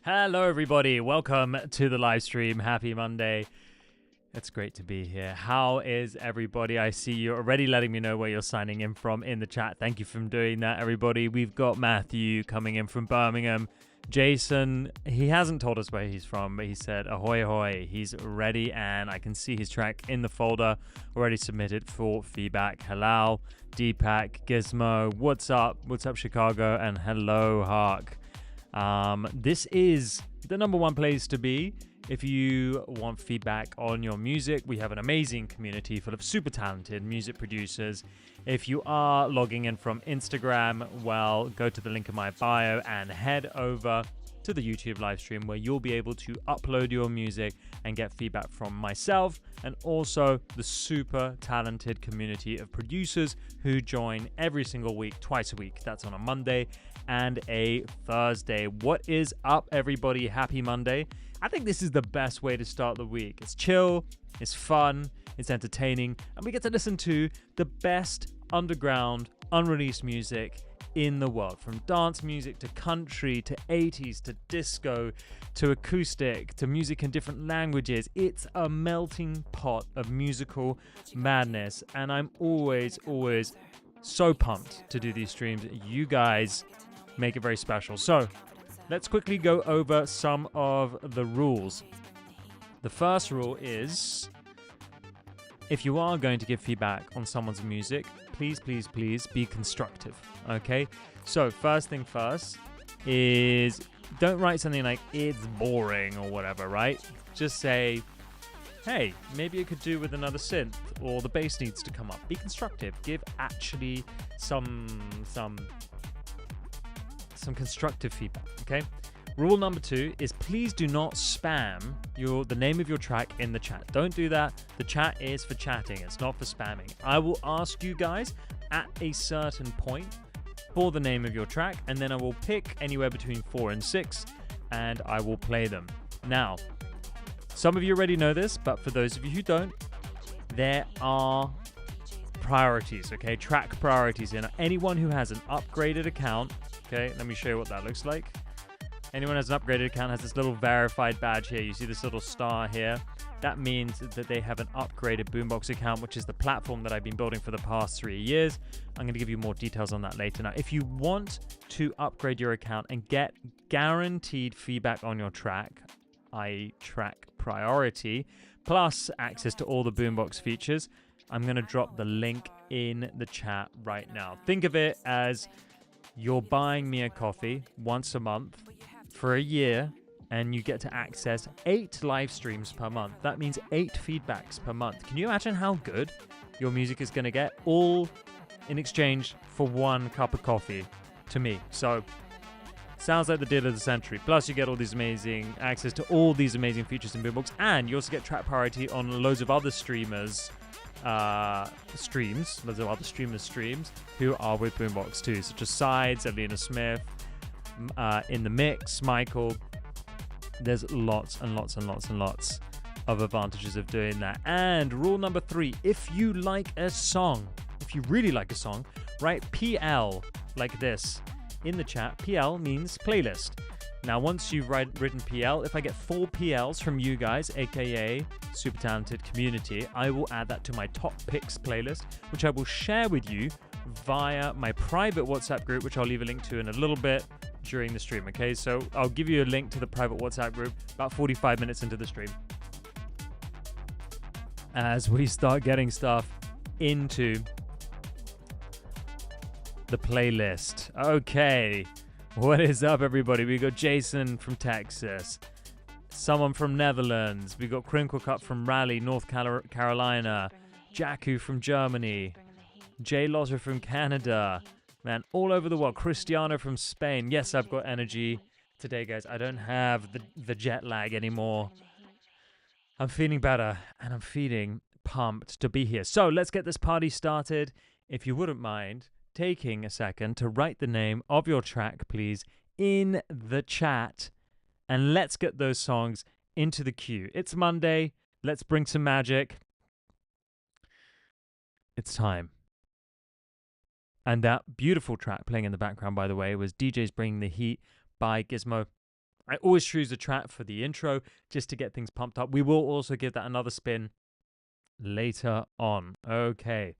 Hello, everybody. Welcome to the live stream. Happy Monday. It's great to be here. How is everybody? I see you're already letting me know where you're signing in from in the chat. Thank you for doing that, everybody. We've got Matthew coming in from Birmingham. Jason, he hasn't told us where he's from, but he said, ahoy, ahoy. He's ready, and I can see his track in the folder already submitted for feedback. Halal, Deepak, Gizmo, what's up? What's up, Chicago? And hello, Hark. This is the number one place to be if you want feedback on your music. We have an amazing community full of super talented music producers. If you are logging in from Instagram, well, go to the link in my bio and head over to the YouTube live stream where you'll be able to upload your music and get feedback from myself and also the super talented community of producers who join every single week, twice a week. That's on a Monday and a Thursday. What is up, everybody? Happy Monday. I think this is the best way to start the week. It's chill, it's fun, it's entertaining, and we get to listen to the best underground, unreleased music in the world, from dance music to country to 80s to disco to acoustic to music in different languages. It's a melting pot of musical madness, and I'm always so pumped to do these streams. You guys make it very special. So let's quickly go over some of the rules. The first rule is, if you are going to give feedback on someone's music, please be constructive, okay? So first thing first is, don't write something like, it's boring or whatever, right? Just say, hey, maybe it could do with another synth, or the bass needs to come up. Be constructive. Give actually some constructive feedback, okay? Rule number 2 is, please do not spam the name of your track in the chat. Don't do that. The chat is for chatting. It's not for spamming. I will ask you guys at a certain point for the name of your track, and then I will pick anywhere between 4 and 6, and I will play them. Now, some of you already know this, but for those of you who don't, there are priorities, okay? Track priorities. And anyone who has an upgraded account, okay, let me show you what that looks like. Anyone who has an upgraded account has this little verified badge here. You see this little star here? That means that they have an upgraded Boombox account, which is the platform that I've been building for the past 3 years. I'm going to give you more details on that later. Now, if you want to upgrade your account and get guaranteed feedback on your track, i.e. track priority, plus access to all the Boombox features, I'm going to drop the link in the chat right now. Think of it as you're buying me a coffee once a month for a year, and you get to access 8 live streams per month. That means 8 feedbacks per month. Can you imagine how good your music is going to get, all in exchange for 1 cup of coffee to me? So sounds like the deal of the century. Plus you get all these amazing access to all these amazing features in Boombox, and you also get track priority on loads of other streamers streams who are with Boombox too, such as Sides, Evelina Smith, In the Mix, Michael. There's lots and lots of advantages of doing that. And rule number 3, if you like a song, if you really like a song, write PL like this in the chat. PL means playlist. Now, once you've written PL, if I get 4 PLs from you guys, aka super talented community, I will add that to my top picks playlist, which I will share with you via my private WhatsApp group, which I'll leave a link to in a little bit during the stream, okay? So I'll give you a link to the private WhatsApp group about 45 minutes into the stream, as we start getting stuff into the playlist. Okay. What is up, everybody? We got Jason from Texas, someone from Netherlands. We got Crinkle Cup from Raleigh, North Carolina, Jakku from Germany, Jay Lotter from Canada, man, all over the world. Cristiano from Spain. Yes, I've got energy today, guys. I don't have the jet lag anymore. I'm feeling better, and I'm feeling pumped to be here. So let's get this party started. If you wouldn't mind taking a second to write the name of your track, please, in the chat, and let's get those songs into the queue. It's Monday. Let's bring some magic. It's time. And that beautiful track playing in the background, by the way, was DJ's Bringing the Heat by Gizmo. I always choose a track for the intro just to get things pumped up. We will also give that another spin later on. Okay.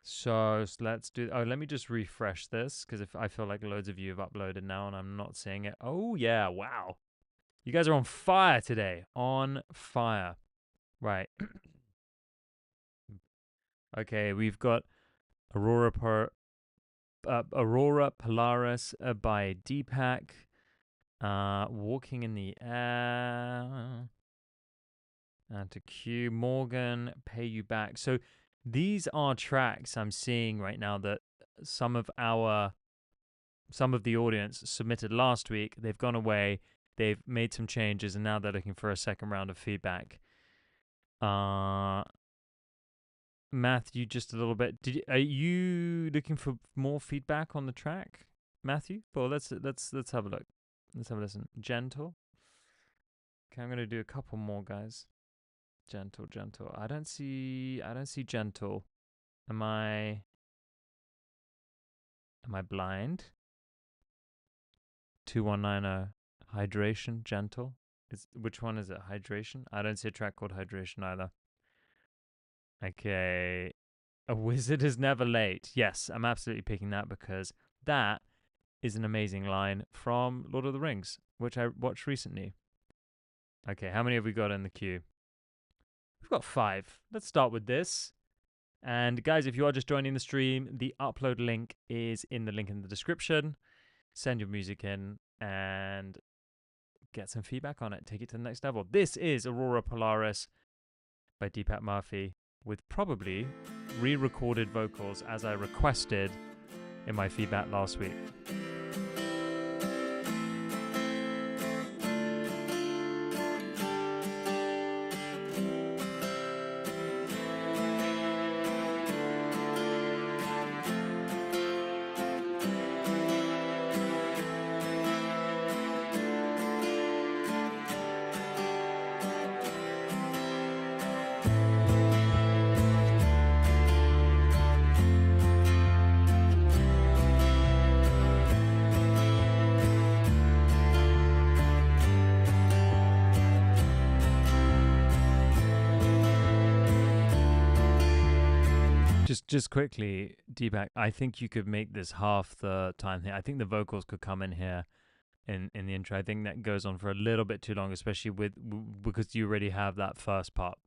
So let's do. Oh, let me just refresh this because if I feel like loads of you have uploaded now and I'm not seeing it. Oh yeah, wow, you guys are on fire today. On fire, right? Okay, we've got Aurora Polaris by Deepak. Walking in the Air. And to Q Morgan, Pay You Back. So these are tracks I'm seeing right now that some of the audience submitted last week. They've gone away, they've made some changes, and now they're looking for a second round of feedback. Matthew, just a little bit. Are you looking for more feedback on the track, Matthew? Well, let's have a look. Let's have a listen. Gentle. Okay, I'm gonna do a couple more, guys. Gentle. I don't see gentle. Am I blind? 2190 hydration, gentle. Which one is it? Hydration? I don't see a track called Hydration either. Okay. A wizard is never late. Yes, I'm absolutely picking that because that is an amazing line from Lord of the Rings, which I watched recently. Okay, how many have we got in the queue? We've got 5. Let's start with this. And guys, if you are just joining the stream, the upload link is in the link in the description. Send your music in and get some feedback on it. Take it to the next level. This is Aurora Polaris by Deepak Murphy with probably re-recorded vocals as I requested in my feedback last week. Just quickly, Deepak, I think you could make this half the time here. I think the vocals could come in here in the intro. I think that goes on for a little bit too long, especially because you already have that first part.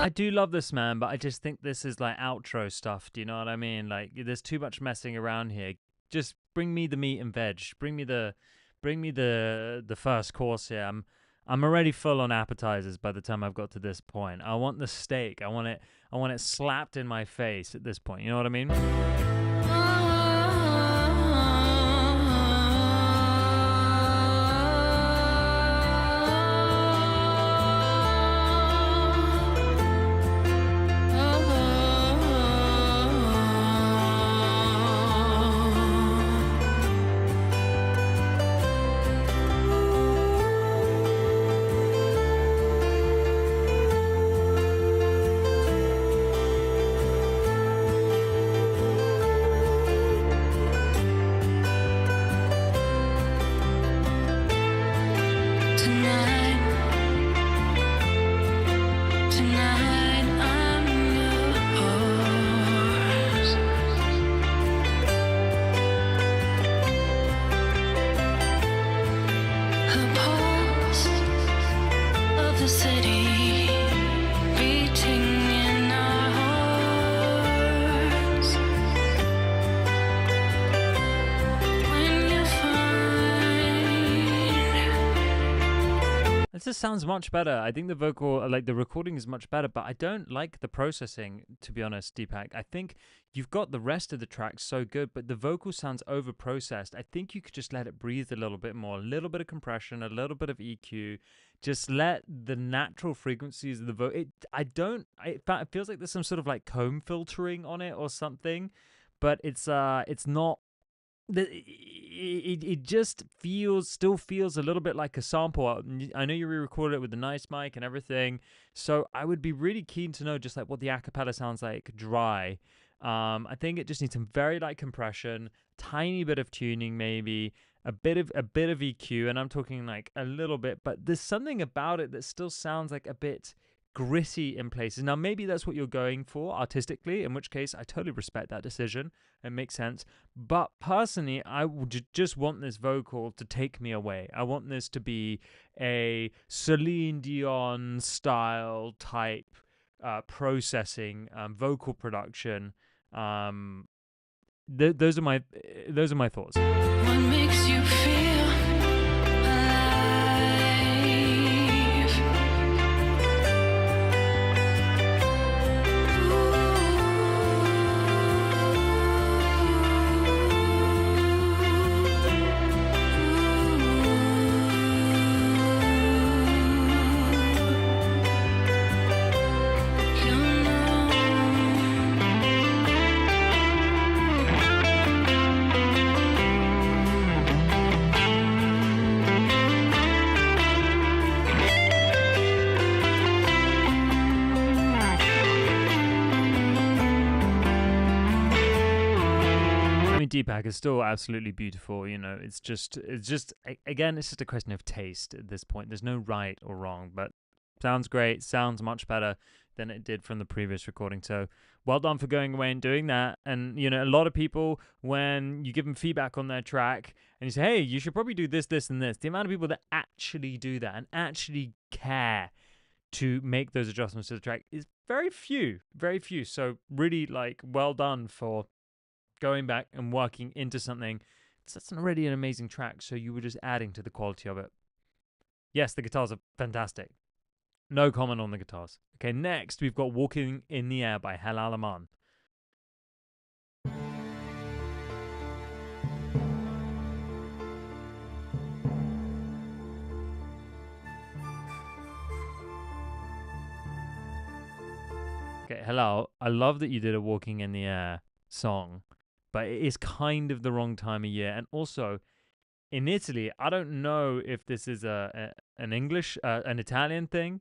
I do love this, man, but I just think this is like outro stuff. Do you know what I mean? Like, there's too much messing around here. Just bring me the meat and veg. Bring me the first course here. I'm already full on appetizers by the time I've got to this point. I want the steak. I want it slapped in my face at this point. You know what I mean? This sounds much better. I think the vocal, like the recording is much better, but I don't like the processing, to be honest, Deepak. I think you've got the rest of the track so good, but the vocal sounds over processed. I think you could just let it breathe a little bit more, a little bit of compression, a little bit of EQ. Just let the natural frequencies of the vocal. It feels like there's some sort of like comb filtering on it or something, but it's not. It just still feels a little bit like a sample. I know you re-recorded it with a nice mic and everything, so I would be really keen to know just like what the acapella sounds like dry. I think it just needs some very light compression, tiny bit of tuning, maybe a bit of EQ, and I'm talking like a little bit, but there's something about it that still sounds like a bit gritty in places. Now maybe that's what you're going for artistically, in which case I totally respect that decision. It makes sense. But personally, I would just want this vocal to take me away. I want this to be a Celine Dion style type processing, vocal production. Those are my thoughts. What makes you feel Deepak is still absolutely beautiful. You know, it's just again, it's just a question of taste at this point. There's no right or wrong, but sounds great, sounds much better than it did from the previous recording. So well done for going away and doing that. And you know, a lot of people, when you give them feedback on their track and you say, hey, you should probably do this, this, and this, the amount of people that actually do that and actually care to make those adjustments to the track is very few. So really, like, well done for going back and working into something that's already an amazing track, so you were just adding to the quality of it. Yes, the guitars are fantastic. No comment on the guitars. Okay, next we've got Walking in the Air by Halal Aman. Okay, Halal, I love that you did a Walking in the Air song, but it is kind of the wrong time of year. And also, in Italy, I don't know if this is an Italian thing,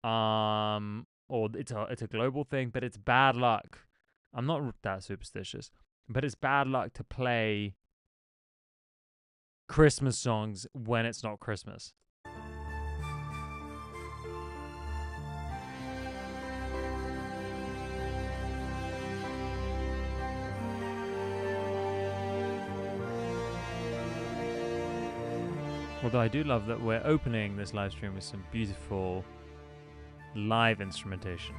or it's a global thing, but it's bad luck. I'm not that superstitious, but it's bad luck to play Christmas songs when it's not Christmas. Although I do love that we're opening this live stream with some beautiful live instrumentation.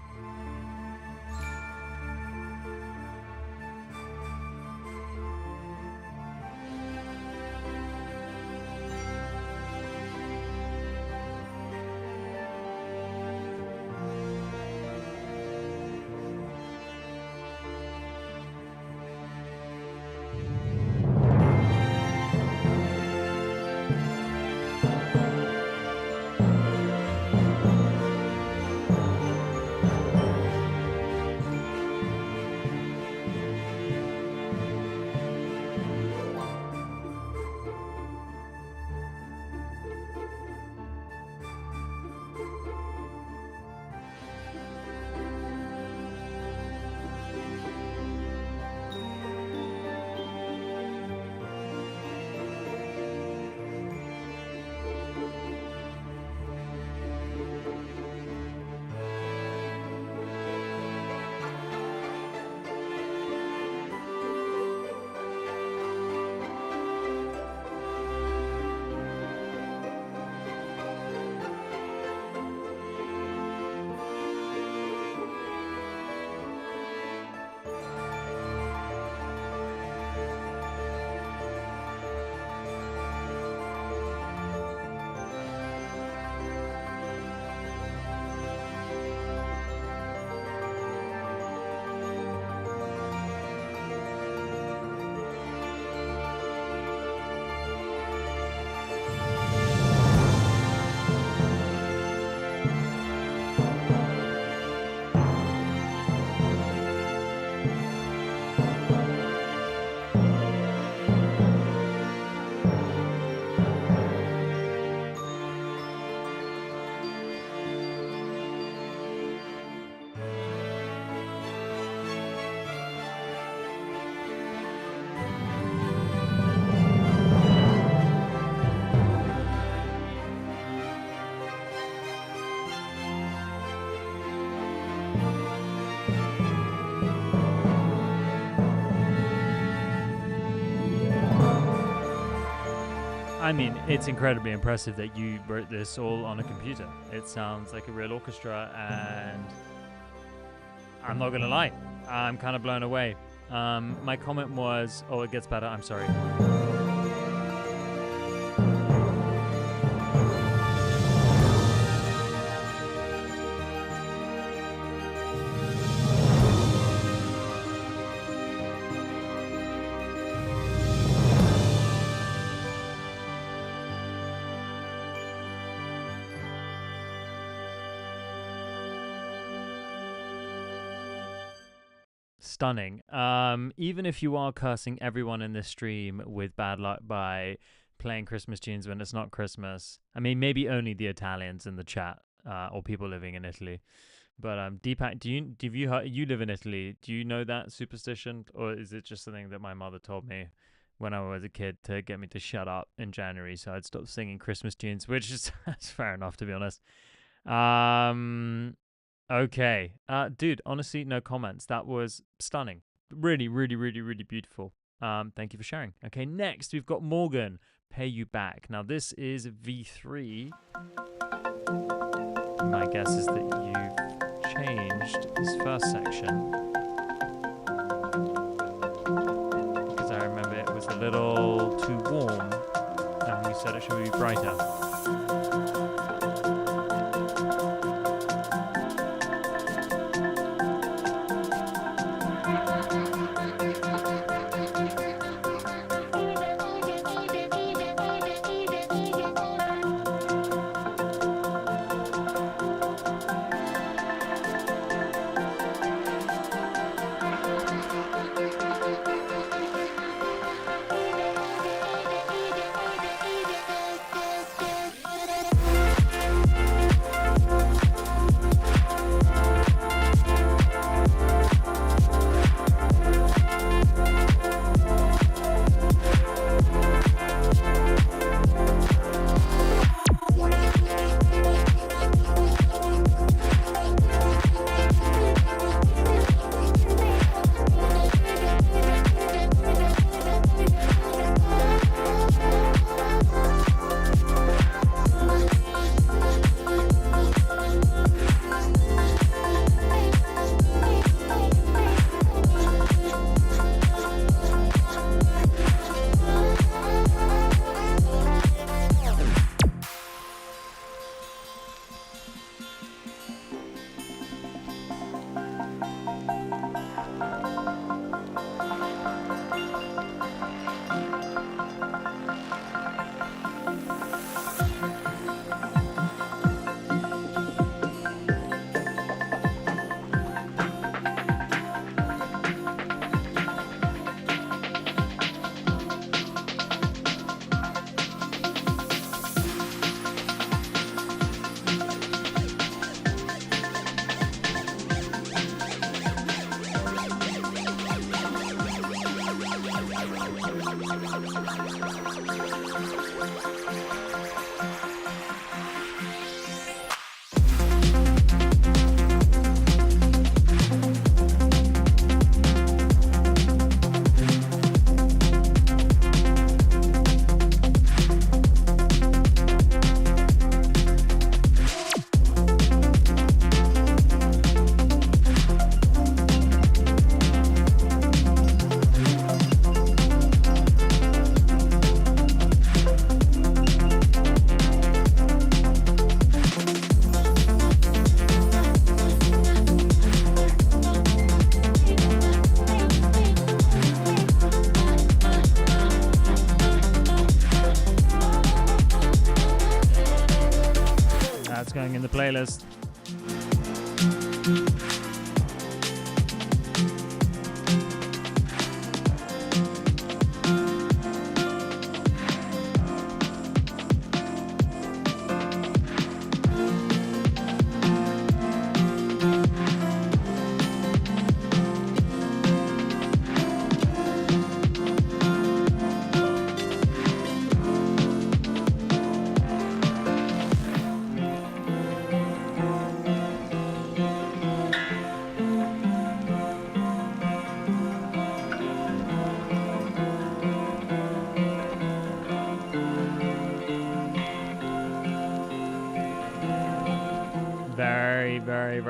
I mean, it's incredibly impressive that you wrote this all on a computer. It sounds like a real orchestra, and I'm not gonna lie, I'm kind of blown away. My comment was, oh, it gets better, I'm sorry. Stunning. Even if you are cursing everyone in this stream with bad luck by playing Christmas tunes when it's not Christmas, I mean, maybe only the Italians in the chat or people living in Italy. But Deepak, you live in Italy? Do you know that superstition, or is it just something that my mother told me when I was a kid to get me to shut up in January so I'd stop singing Christmas tunes? Which is that's fair enough, to be honest. Okay. Dude, honestly, no comments. That was stunning. Really, really, really, really beautiful. Thank you for sharing. Okay, next we've got Morgan, Pay You Back. Now this is V3. My guess is that you've changed this first section, because I remember it was a little too warm and we said it should be brighter. Going in the playlist.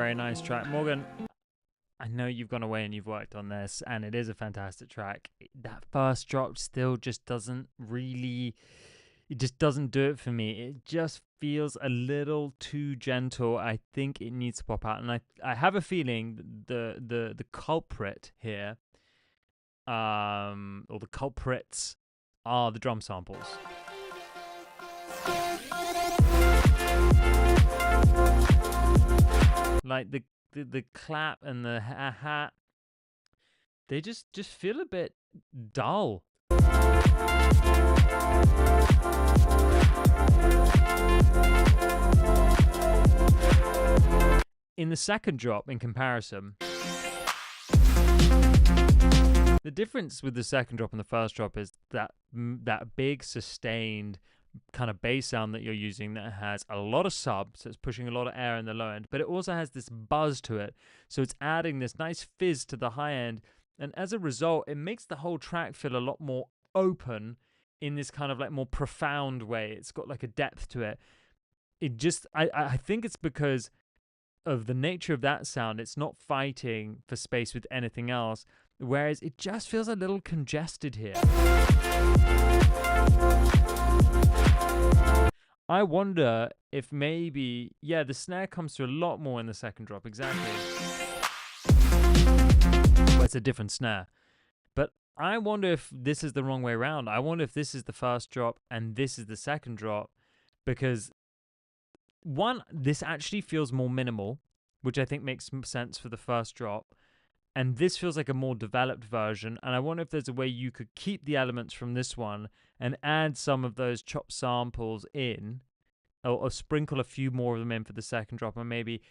very nice track. Morgan, I know you've gone away and you've worked on this, and it is a fantastic track. That first drop still just doesn't really... It just doesn't do it for me. It just feels a little too gentle. I think it needs to pop out. And I have a feeling the culprit here, or the culprits, are the drum samples. Like the clap and the hat, they just feel a bit dull. In the second drop, in comparison, the difference with the second drop and the first drop is that big sustained kind of bass sound that you're using that has a lot of sub, so it's pushing a lot of air in the low end, but it also has this buzz to it, so it's adding this nice fizz to the high end, and as a result, it makes the whole track feel a lot more open in this kind of like more profound way. It's got like a depth to it. It just, I think it's because of the nature of that sound. It's not fighting for space with anything else, whereas it just feels a little congested here. I wonder if maybe, yeah, the snare comes through a lot more in the second drop, exactly. But it's a different snare. But I wonder if this is the wrong way around. I wonder if this is the first drop and this is the second drop, because one, this actually feels more minimal, which I think makes sense for the first drop. And this feels like a more developed version. And I wonder if there's a way you could keep the elements from this one and add some of those chopped samples in, or sprinkle a few more of them in for the second drop, and maybe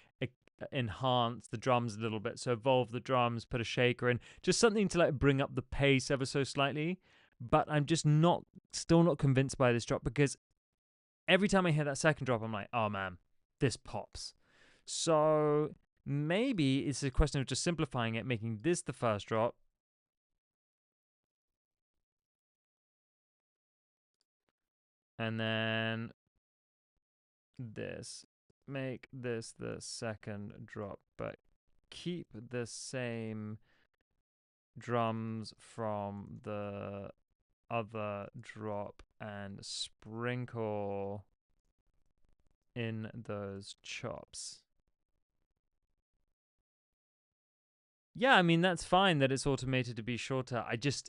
enhance the drums a little bit. So evolve the drums, put a shaker in, just something to like bring up the pace ever so slightly. But I'm just still not convinced by this drop, because every time I hear that second drop, I'm like, oh man, this pops. So maybe it's a question of just simplifying it, making this the first drop, and then this. Make this the second drop, but keep the same drums from the other drop and sprinkle in those chops. Yeah, I mean, that's fine that it's automated to be shorter. It's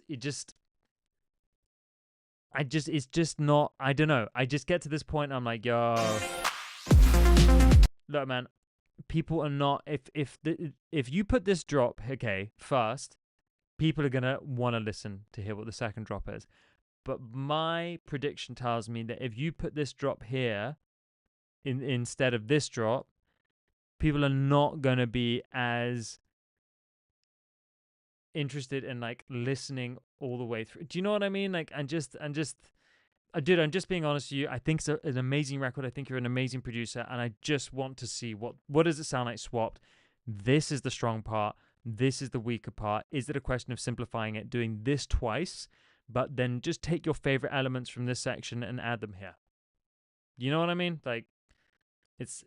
just not, I don't know. I just get to this point and I'm like, yo, look, man, people are not, if you put this drop, okay, first, people are going to want to listen to hear what the second drop is. But my prediction tells me that if you put this drop here instead of this drop, people are not going to be as interested in like listening all the way through. Do you know what I mean? Like, I'm just being honest with you. I think it's an amazing record. I think you're an amazing producer, and I just want to see what does it sound like swapped. This is the strong part. This is the weaker part. Is it a question of simplifying it, doing this twice, but then just take your favorite elements from this section and add them here? You know what I mean? Like, it's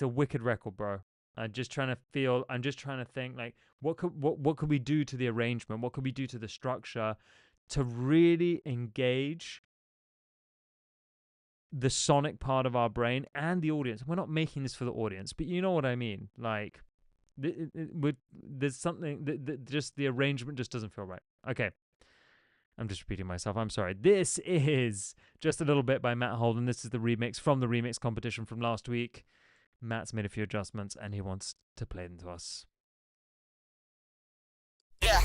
a wicked record, bro. I'm just trying to think like, what could we do to the arrangement? What could we do to the structure to really engage the sonic part of our brain and the audience? We're not making this for the audience, but you know what I mean. Like, there's something just the arrangement just doesn't feel right. Okay, I'm just repeating myself. I'm sorry. This is Just a Little Bit by Matt Holden. This is the remix from the remix competition from last week. Matt's made a few adjustments and he wants to play them to us. Yeah.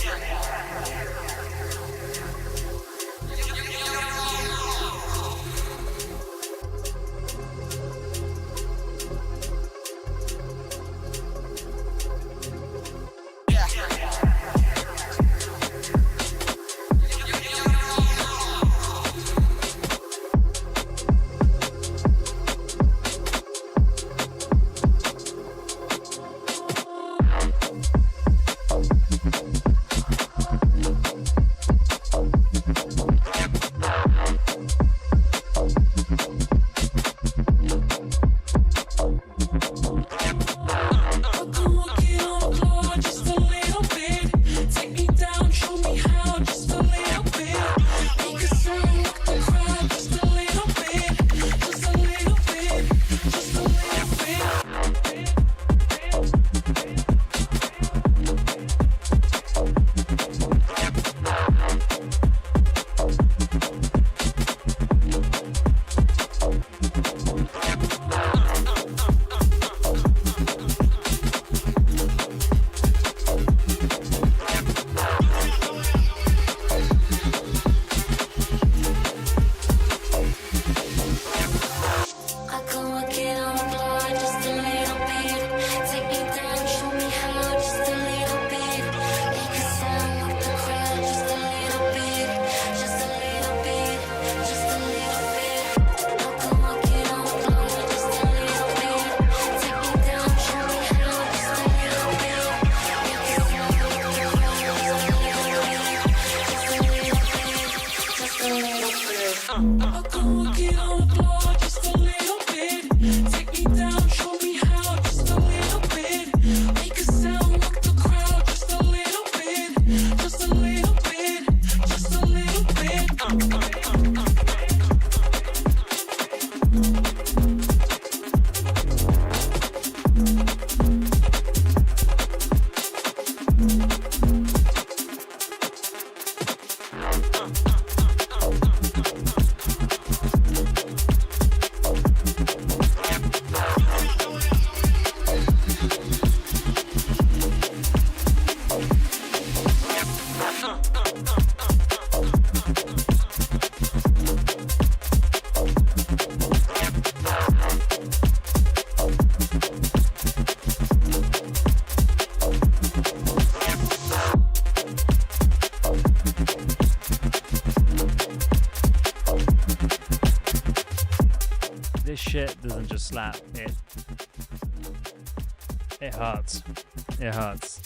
shit doesn't just slap. It hurts. It hurts.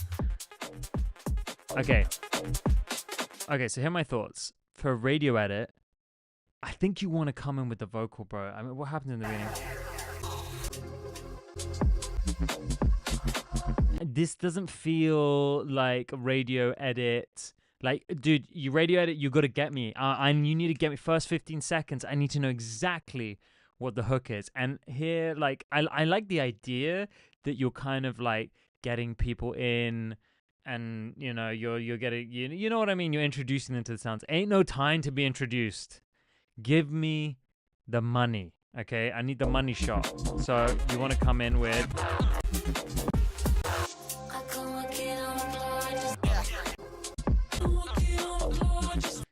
Okay. Okay, so here are my thoughts. For a radio edit, I think you want to come in with the vocal, bro. I mean, what happened in the beginning? This doesn't feel like a radio edit. Like, dude, you radio edit, you got to get me. And you need to get me first 15 seconds. I need to know exactly what the hook is. And here, like, I like the idea that you're kind of like getting people in, and you know you're getting you know what I mean. You're introducing them to the sounds. Ain't no time to be introduced. Give me the money, okay? I need the money shot. So you want to come in with.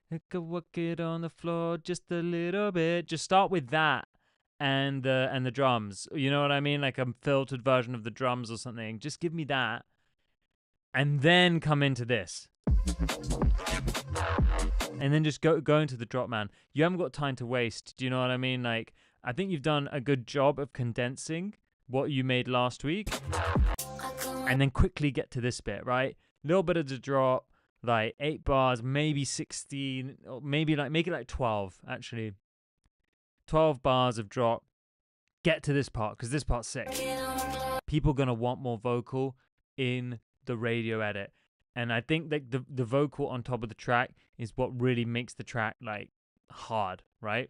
I could work it on the floor just a little bit. Just start with that. And the drums, you know what I mean, like a filtered version of the drums or something. Just give me that, and then come into this, and then just go into the drop, man. You haven't got time to waste. Do you know what I mean? Like, I think you've done a good job of condensing what you made last week, and then quickly get to this bit, right? Little bit of the drop, like 8 bars, maybe 16, or maybe like make it like 12 actually. 12 bars of drop. Get to this part, because this part's sick. People gonna want more vocal in the radio edit, and I think that the vocal on top of the track is what really makes the track like hard, right?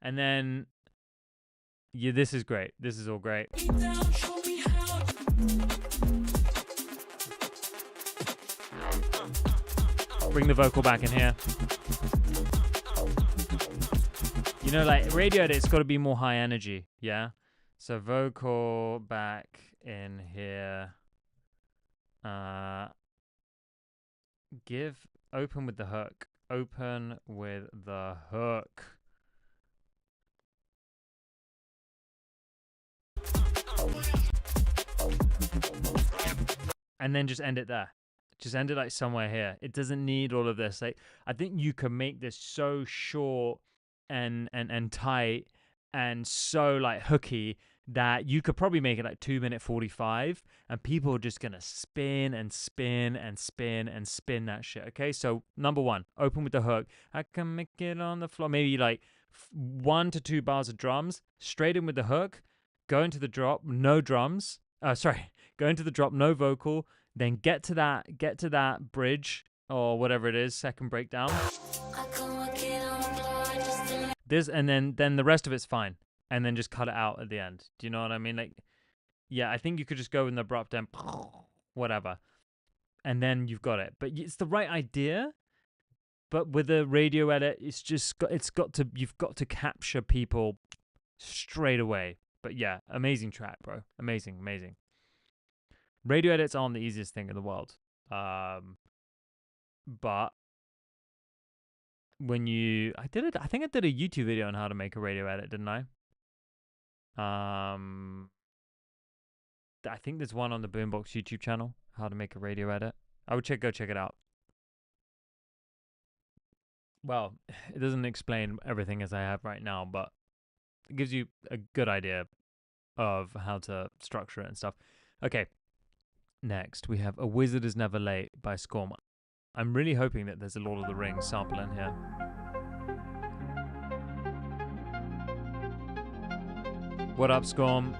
And then yeah, this is great. This is all great. Bring the vocal back in here. You know, like radio edit, it's got to be more high energy, yeah? So vocal back in here. Open with the hook. Open with the hook. And then just end it there. Just end it like somewhere here. It doesn't need all of this. Like, I think you can make this so short and tight and so like hooky that you could probably make it like 2 minute 45, and people are just gonna spin and spin and spin and spin that shit. Okay, so number one, open with the hook. I can make it on the floor. Maybe like 1 to 2 bars of drums, straight in with the hook, go into the drop, no drums. Go into the drop, no vocal. Then get to that bridge or whatever it is, second breakdown. This, and then the rest of it's fine, and then just cut it out at the end. Do you know what I mean? Like, yeah, I think you could just go in the abrupt and whatever, and then you've got it. But it's the right idea. But with a radio edit, you've got to capture people straight away. But yeah, amazing track, bro. Amazing. Radio edits aren't the easiest thing in the world. But when I think I did a YouTube video on how to make a radio edit, didn't I? I think there's one on the Boombox YouTube channel, how to make a radio edit. I would go check it out. Well, it doesn't explain everything as I have right now, but it gives you a good idea of how to structure it and stuff. Okay. Next, we have A Wizard Is Never Late by Scorm. I'm really hoping that there's a Lord of the Rings sample in here. What up, Scorm?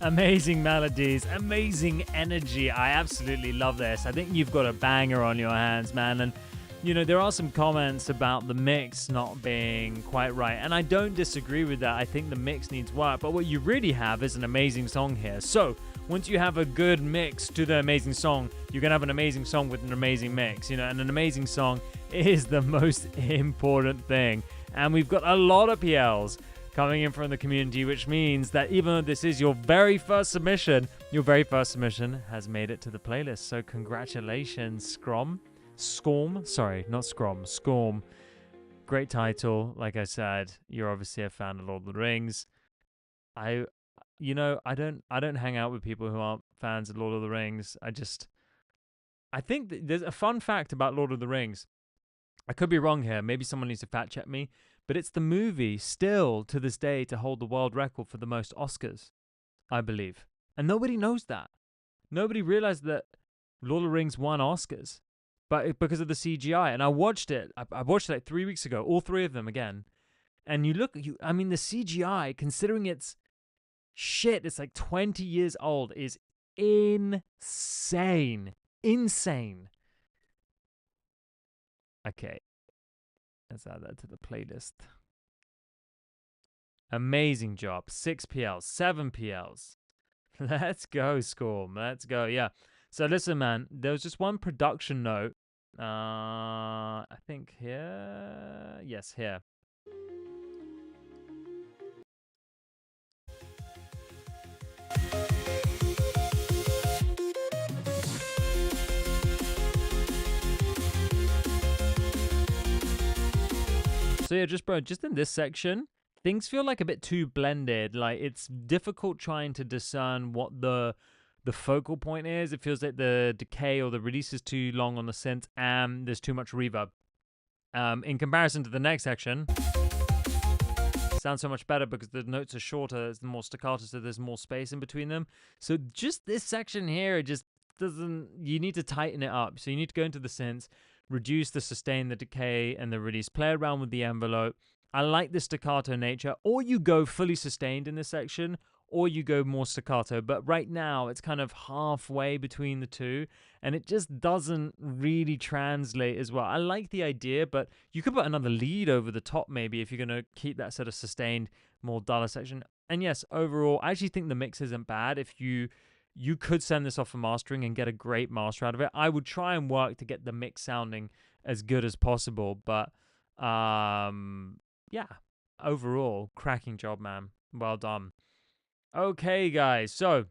Amazing melodies, amazing energy. I absolutely love this. I think you've got a banger on your hands, man. And you know, there are some comments about the mix not being quite right, and I don't disagree with that. I think the mix needs work, but what you really have is an amazing song here. So once you have a good mix to the amazing song, you're gonna have an amazing song with an amazing mix, you know, and an amazing song is the most important thing. And we've got a lot of PLs coming in from the community, which means that even though this is your very first submission has made it to the playlist. So congratulations, Scorm. Great title. Like I said, you're obviously a fan of Lord of the Rings. I don't hang out with people who aren't fans of Lord of the Rings. I think there's a fun fact about Lord of the Rings. I could be wrong here. Maybe someone needs to fact check me. But it's the movie still to this day to hold the world record for the most Oscars, I believe. And nobody knows that. Nobody realized that Lord of the Rings won Oscars. But because of the CGI, and I watched it like 3 weeks ago, all three of them again. And the CGI, considering it's like 20 years old, is insane. Okay, let's add that to the playlist. Amazing job. 6 PLs, 7 PLs. Let's go, Scorm. Let's go. Yeah. So listen, man, there was just one production note. I think here. Yes, here. So yeah, just in this section, things feel like a bit too blended. Like it's difficult trying to discern what the focal point is. It feels like the decay or the release is too long on the synth and there's too much reverb. In comparison to the next section, sounds so much better because the notes are shorter, it's more staccato, so there's more space in between them. So just this section here, it just doesn't, you need to tighten it up. So you need to go into the synths, reduce the sustain, the decay, and the release. Play around with the envelope. I like the staccato nature. Or you go fully sustained in this section, or you go more staccato. But right now, it's kind of halfway between the two, and it just doesn't really translate as well. I like the idea, but you could put another lead over the top maybe if you're going to keep that sort of sustained, more duller section. And yes, overall, I actually think the mix isn't bad. If you could send this off for mastering and get a great master out of it. I would try and work to get the mix sounding as good as possible. But yeah, overall, cracking job, man. Well done. Okay, guys. So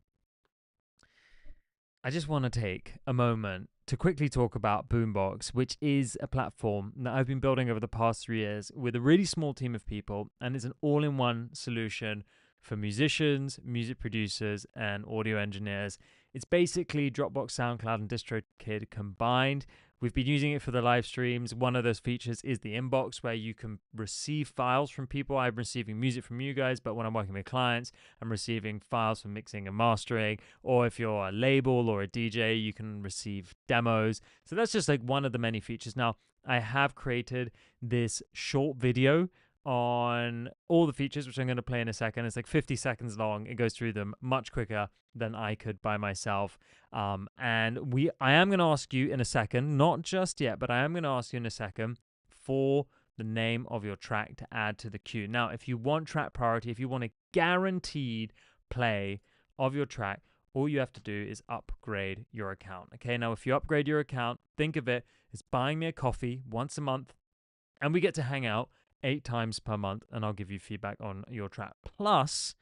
I just want to take a moment to quickly talk about Boombox, which is a platform that I've been building over the past 3 years with a really small team of people, and it's an all-in-one solution for musicians, music producers, and audio engineers. It's basically Dropbox, SoundCloud, and DistroKid combined. We've been using it for the live streams. One of those features is the inbox, where you can receive files from people. I'm receiving music from you guys, but when I'm working with clients, I'm receiving files for mixing and mastering. Or if you're a label or a DJ, you can receive demos. So that's just like one of the many features. Now, I have created this short video on all the features, which I'm going to play in a second. It's like 50 seconds long. It goes through them much quicker than I could by myself. And I am going to ask you in a second, not just yet, but I am going to ask you in a second for the name of your track to add to the queue. Now, if you want track priority, if you want a guaranteed play of your track, all you have to do is upgrade your account. Okay, now if you upgrade your account, think of it as buying me a coffee once a month, and we get to hang out 8 times per month, and I'll give you feedback on your track. Plus,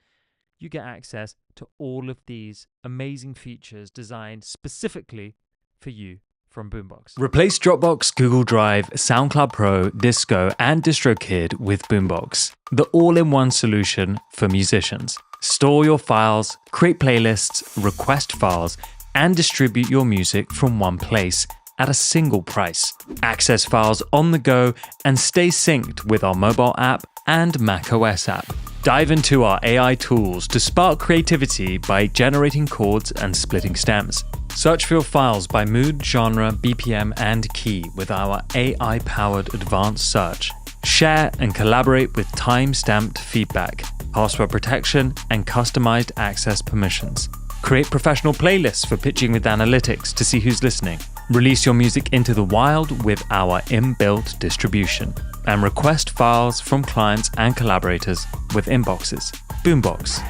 you get access to all of these amazing features designed specifically for you from Boombox. Replace Dropbox, Google Drive, SoundCloud Pro, Disco, and DistroKid with Boombox, the all-in-one solution for musicians. Store your files, create playlists, request files, and distribute your music from one place at a single price. Access files on the go and stay synced with our mobile app and macOS app. Dive into our AI tools to spark creativity by generating chords and splitting stems. Search for your files by mood, genre, BPM, and key with our AI-powered advanced search. Share and collaborate with time-stamped feedback, password protection, and customized access permissions. Create professional playlists for pitching with analytics to see who's listening. Release your music into the wild with our inbuilt distribution. And request files from clients and collaborators with inboxes. Boombox,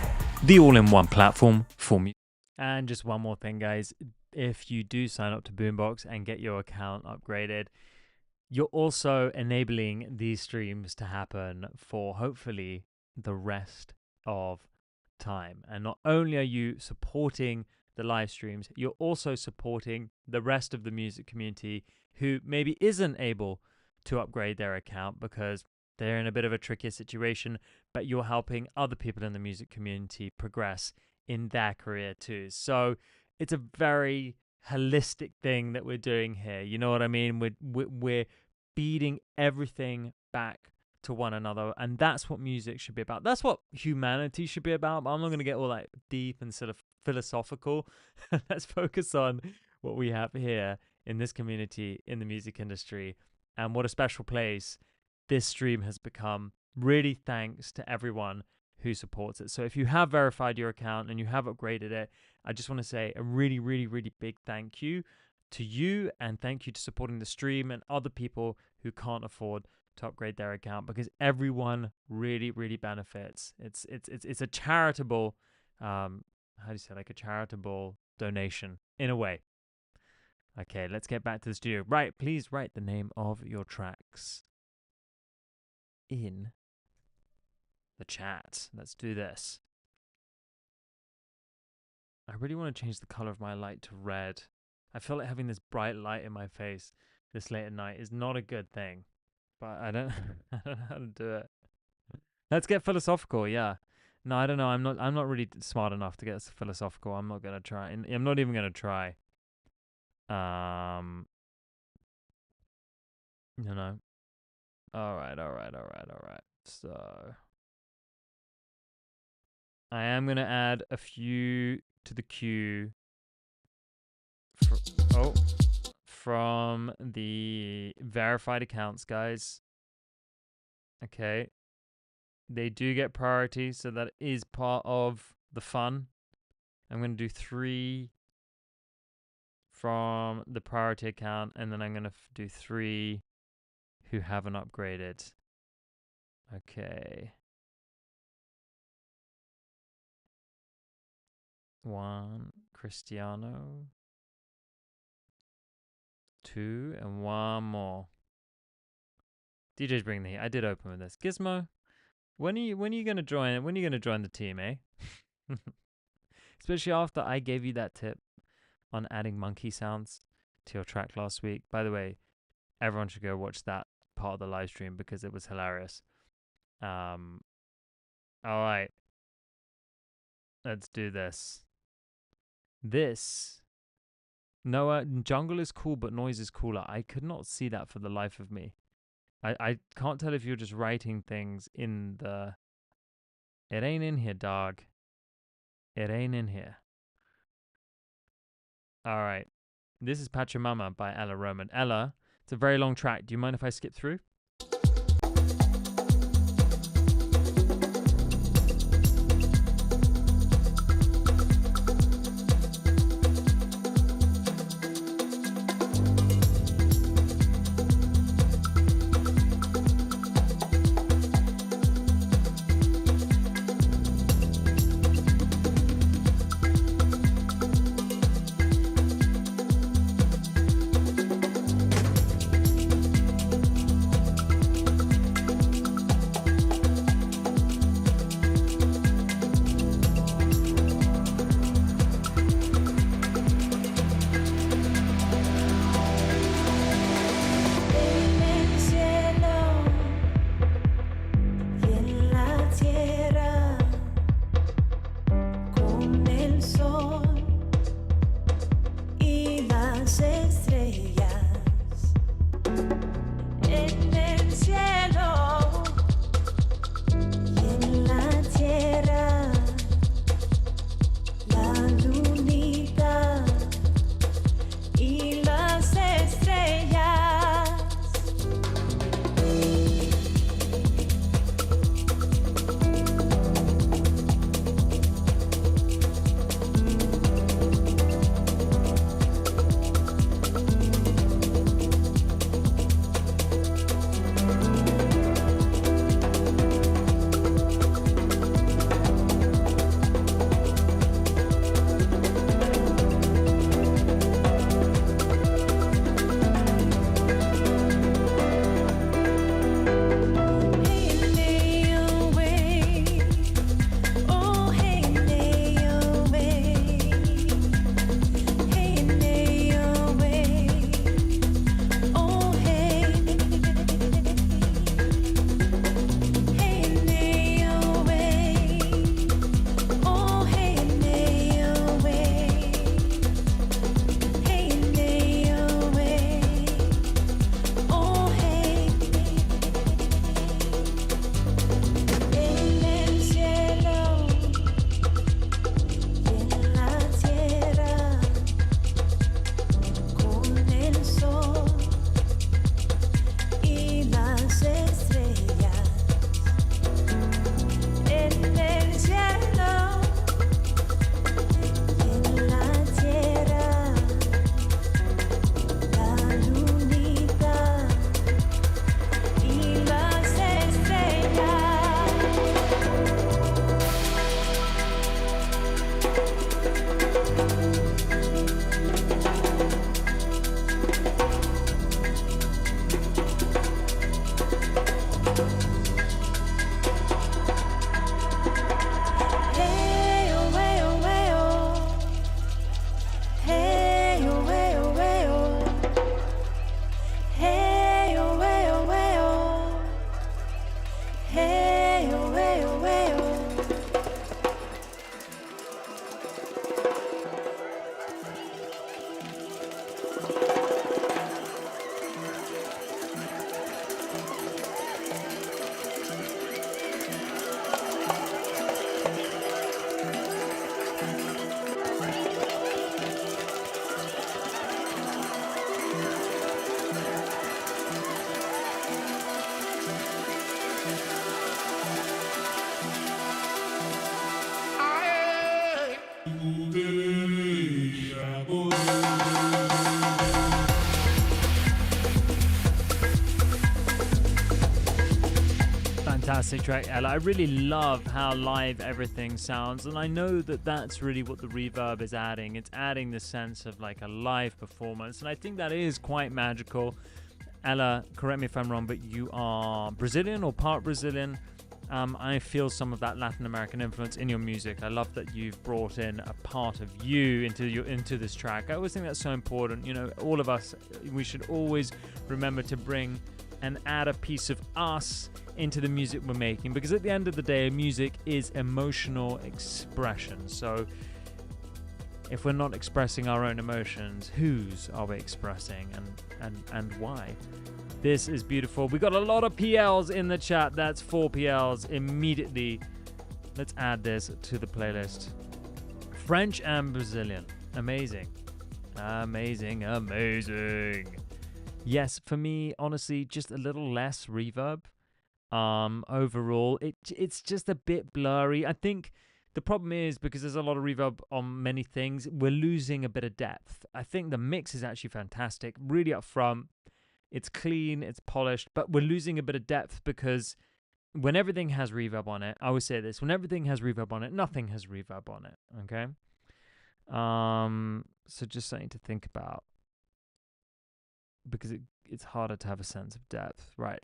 the all-in-one platform for music. And just one more thing, guys. If you do sign up to Boombox and get your account upgraded, you're also enabling these streams to happen for hopefully the rest of time. And not only are you supporting the live streams, you're also supporting the rest of the music community who maybe isn't able to upgrade their account because they're in a bit of a trickier situation, but you're helping other people in the music community progress in their career too. So it's a very holistic thing that we're doing here. You know what I mean? We're feeding everything back to one another, and that's what music should be about. That's what humanity should be about. But I'm not going to get all like deep and sort of philosophical. Let's focus on what we have here in this community, in the music industry, and what a special place this stream has become, really thanks to everyone who supports it. So if you have verified your account and you have upgraded it, I just want to say a really, really, really big thank you to you, and thank you to supporting the stream and other people who can't afford to upgrade their account, because everyone really, really benefits. It's a charitable, how do you say, like a charitable donation in a way. Okay, let's get back to the studio. Right, please write the name of your tracks in the chat. Let's do this. I really want to change the color of my light to red. I feel like having this bright light in my face this late at night is not a good thing, but I don't know how to do it. Let's get philosophical. Yeah. No, I don't know. I'm not really smart enough to get philosophical. I'm not gonna try. I'm not even gonna try. You know. All right. So I am gonna add a few to the queue. From the verified accounts, guys. Okay. They do get priority, so that is part of the fun. I'm going to do 3 from the priority account, and then I'm going to do 3 who haven't upgraded. Okay. 1, Cristiano. 2, and 1 more. DJ's bringing the heat. I did open with this. Gizmo, when are you gonna join? When are you gonna join the team, eh? Especially after I gave you that tip on adding monkey sounds to your track last week. By the way, everyone should go watch that part of the live stream because it was hilarious. All right, let's do this. Noah, jungle is cool, but noise is cooler. I could not see that for the life of me. I can't tell if you're just writing things in the... It ain't in here, dog. It ain't in here. All right. This is Pachamama by Ella Roman. Ella, it's a very long track. Do you mind if I skip through? Fantastic track, Ella. I really love how live everything sounds, and I know that that's really what the reverb is adding. It's adding the sense of like a live performance, and I think that is quite magical. Ella, correct me if I'm wrong, but you are Brazilian or part Brazilian. I feel some of that Latin American influence in your music. I love that you've brought in a part of you into this track. I always think that's so important. You know, all of us, we should always remember to bring and add a piece of us into the music we're making, because at the end of the day, music is emotional expression. So if we're not expressing our own emotions, whose are we expressing, and why? This is beautiful. We got a lot of PLs in the chat. That's 4 PLs immediately. Let's add this to the playlist. French and Brazilian. Amazing. Amazing. Yes, for me, honestly, just a little less reverb. Overall, it's just a bit blurry. I think the problem is because there's a lot of reverb on many things, we're losing a bit of depth. I think the mix is actually fantastic, really up front. It's clean, it's polished, but we're losing a bit of depth because when everything has reverb on it, I always say this, when everything has reverb on it, nothing has reverb on it, okay? So just something to think about, because it's harder to have a sense of depth. Right.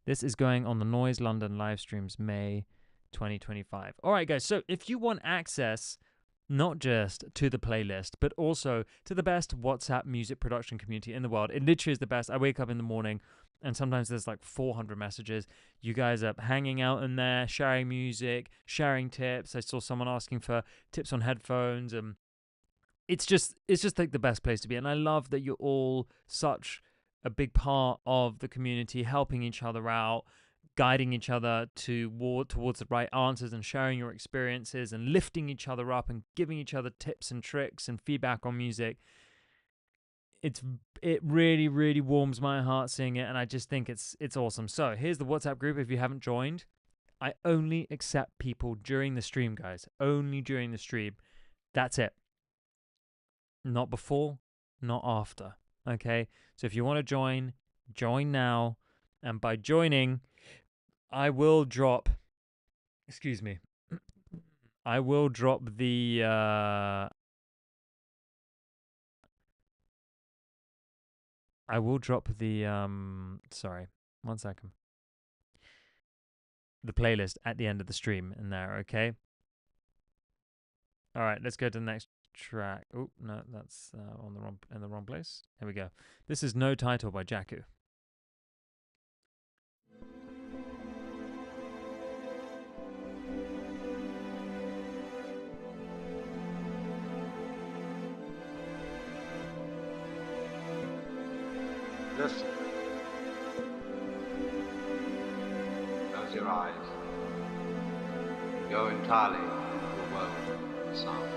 This is going on the Noise London live streams May 2025. All right, guys. So if you want access not just to the playlist, but also to the best WhatsApp music production community in the world, it literally is the best. I wake up in the morning and sometimes there's like 400 messages. You guys are hanging out in there, sharing music, sharing tips. I saw someone asking for tips on headphones, and it's just like the best place to be. And I love that you're all such a big part of the community, helping each other out, guiding each other towards the right answers, and sharing your experiences and lifting each other up and giving each other tips and tricks and feedback on music. It really, really warms my heart seeing it, and I just think it's awesome. So here's the WhatsApp group if you haven't joined. I only accept people during the stream, guys. Only during the stream. That's it. Not before, not after. Okay, so if you want to join now, and by joining, I will drop sorry, 1 second, the playlist at the end of the stream in there, okay? All right, let's go to the next track. Oh, no, that's in the wrong place. Here we go. This is No Title by Jakku. Listen. Close your eyes. Go entirely into the world of sound.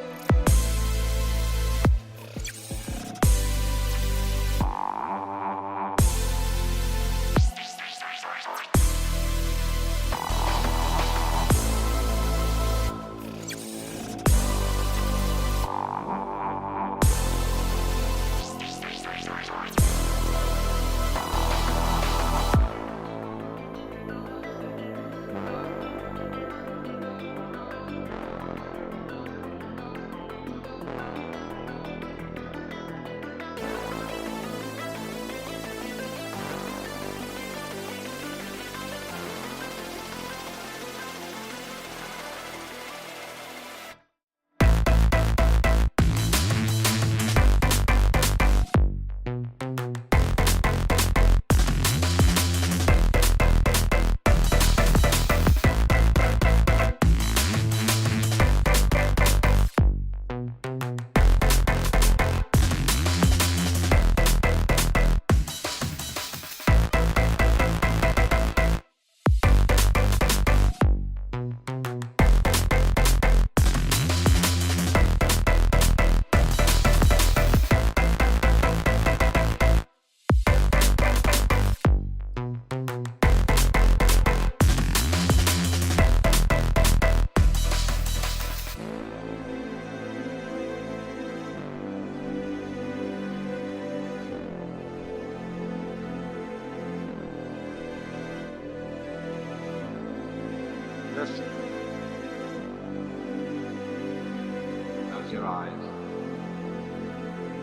eyes,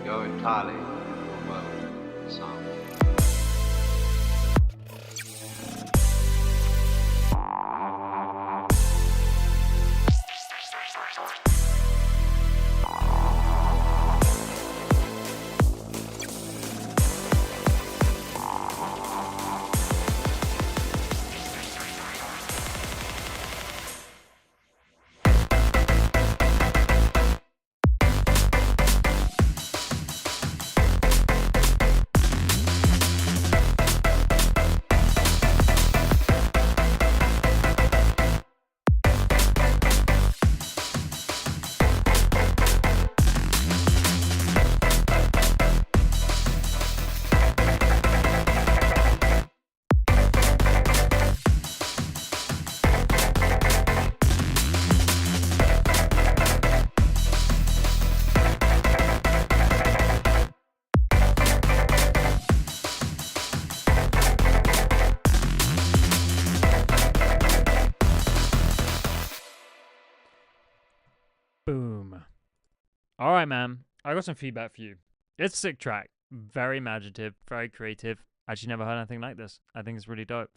go entirely into a world of sound. Boom. All right, man. I got some feedback for you. It's a sick track. Very imaginative, very creative. Actually, never heard anything like this. I think it's really dope.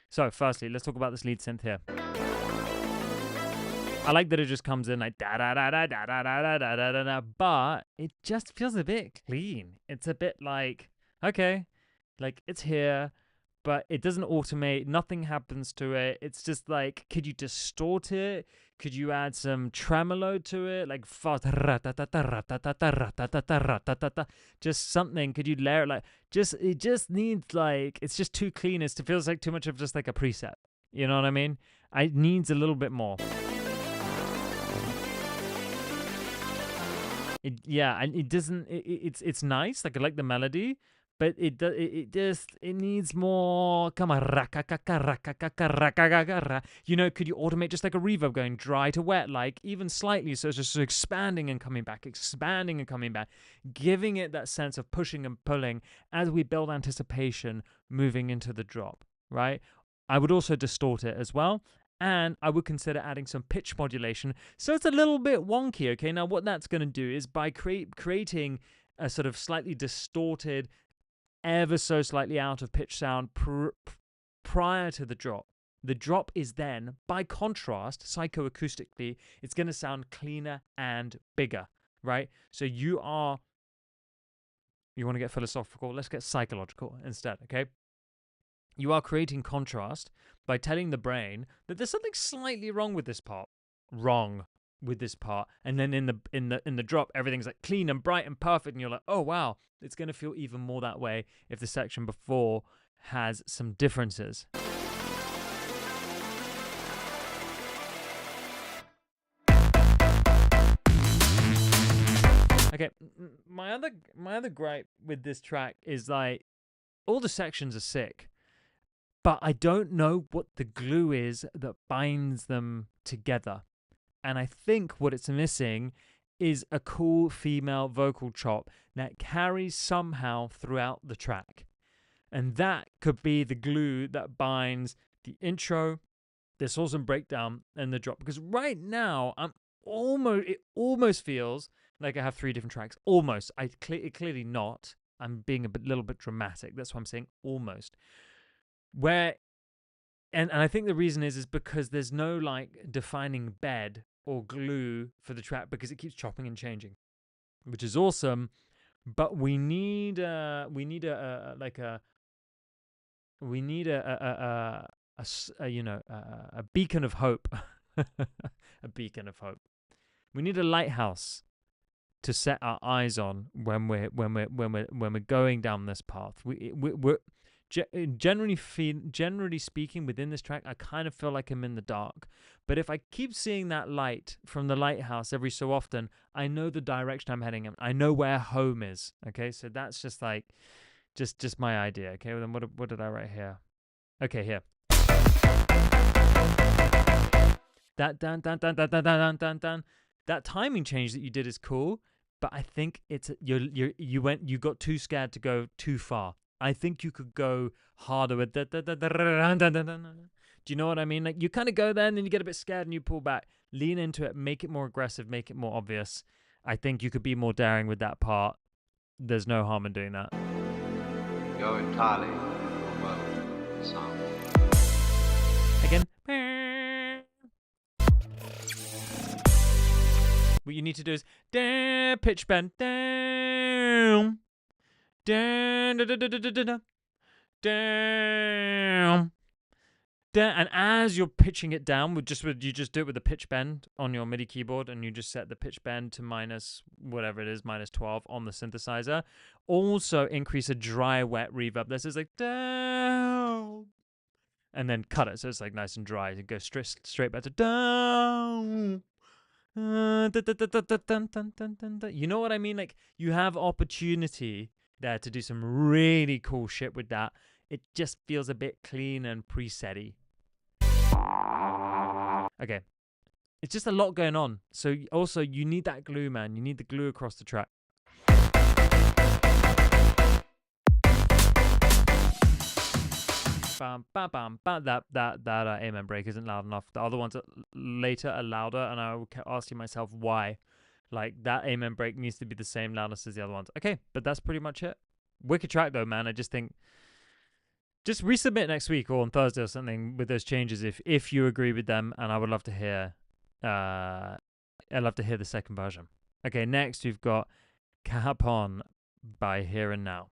So, firstly, let's talk about this lead synth here. I like that it just comes in like da da da da da da da da da da da da, but it just feels a bit clean. It's a bit like, okay, like it's here, but it doesn't automate. Nothing happens to it. It's just like, could you distort it? Could you add some tremolo to it? Like fast, just something. Could you layer it like, it just needs like, it's just too clean. It feels like too much of just like a preset. You know what I mean? It needs a little bit more. It doesn't. It's nice. Like I like the melody, but it needs more. Come on, you know, could you automate just like a reverb going dry to wet, like even slightly, so it's just expanding and coming back, giving it that sense of pushing and pulling as we build anticipation moving into the drop, right? I would also distort it as well. And I would consider adding some pitch modulation. So it's a little bit wonky, okay? Now, what that's going to do is by creating a sort of slightly distorted, ever so slightly out of pitch sound prior to the drop is then, by contrast, psychoacoustically, it's going to sound cleaner and bigger, right? So you want to get philosophical? Let's get psychological instead, okay? You are creating contrast by telling the brain that there's something slightly wrong with this part, and then in the drop, everything's like clean and bright and perfect, and you're like, oh wow, it's going to feel even more that way if the section before has some differences. Okay, my other gripe with this track is like all the sections are sick, but I don't know what the glue is that binds them together. And I think what it's missing is a cool female vocal chop that carries somehow throughout the track. And that could be the glue that binds the intro, this awesome breakdown, and the drop. Because right now, it almost feels like I have 3 different tracks. Almost. Clearly not. I'm being little bit dramatic. That's why I'm saying almost. And I think the reason is because there's no like defining bed or glue for the track because it keeps chopping and changing, which is awesome. But we need a beacon of hope, a beacon of hope. We need a lighthouse to set our eyes on when we're going down this path. We're generally speaking, within this track, I kind of feel like I'm in the dark. But if I keep seeing that light from the lighthouse every so often, I know the direction I'm heading in. I know where home is. Okay, so that's just like, just my idea. Okay, well, then what did I write here? Okay, here. That that timing change that you did is cool, but I think it's you got too scared to go too far. I think you could go harder with do you know what I mean? Like you kind of go there and then you get a bit scared and you pull back. Lean into it, make it more aggressive, make it more obvious. I think you could be more daring with that part. There's no harm in doing that. Go entirely into a world of sound. Again. What you need to do is down, pitch bend, down, down, da, da, da, da, da, da, down, down, and as you're pitching it down, you just do it with the pitch bend on your MIDI keyboard, and you just set the pitch bend to minus whatever it is, minus 12 on the synthesizer. Also increase a dry wet reverb. This is like down, and then cut it so it's like nice and dry. You go straight back to down. You know what I mean? Like, you have opportunity there to do some really cool shit with that. It just feels a bit clean and preset-y. Okay. It's just a lot going on. So also, you need that glue, man. You need the glue across the track. Bam, bam, bam, bam. That amen break isn't loud enough. The other ones later are louder, and I kept asking myself why. Like, that amen break needs to be the same loudness as the other ones. Okay, but that's pretty much it. Wicked track though, man. I just think just resubmit next week or on Thursday or something with those changes if you agree with them, and I would love to hear. I'd love to hear the second version. Okay, next we've got Cap On by Here and Now.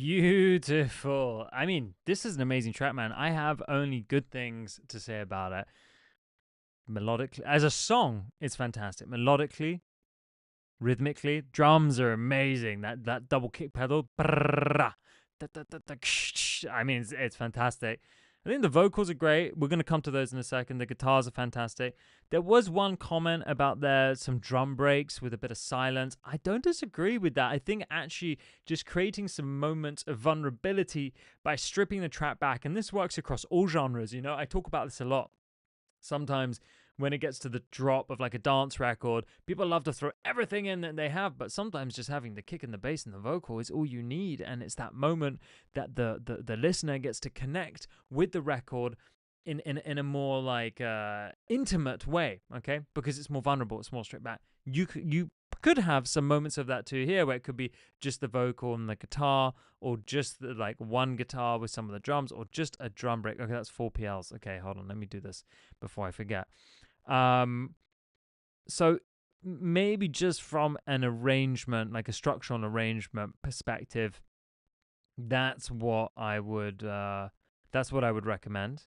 Beautiful. I mean, this is an amazing track, man. I have only good things to say about it. Melodically, as a song, it's fantastic. Melodically, rhythmically, drums are amazing. That double kick pedal, I mean, it's fantastic. I think the vocals are great. We're going to come to those in a second. The guitars are fantastic. There was one comment about some drum breaks with a bit of silence. I don't disagree with that. I think actually just creating some moments of vulnerability by stripping the track back, and this works across all genres. You know, I talk about this a lot. Sometimes when it gets to the drop of like a dance record, people love to throw everything in that they have, but sometimes just having the kick and the bass and the vocal is all you need. And it's that moment that the listener gets to connect with the record in a more like intimate way, okay? Because it's more vulnerable, it's more stripped back. You could have some moments of that too here, where it could be just the vocal and the guitar, or just like one guitar with some of the drums, or just a drum break. Okay, that's 4 PLs. Okay, hold on, let me do this before I forget. So maybe just from an arrangement, like a structural arrangement perspective, that's what I would recommend.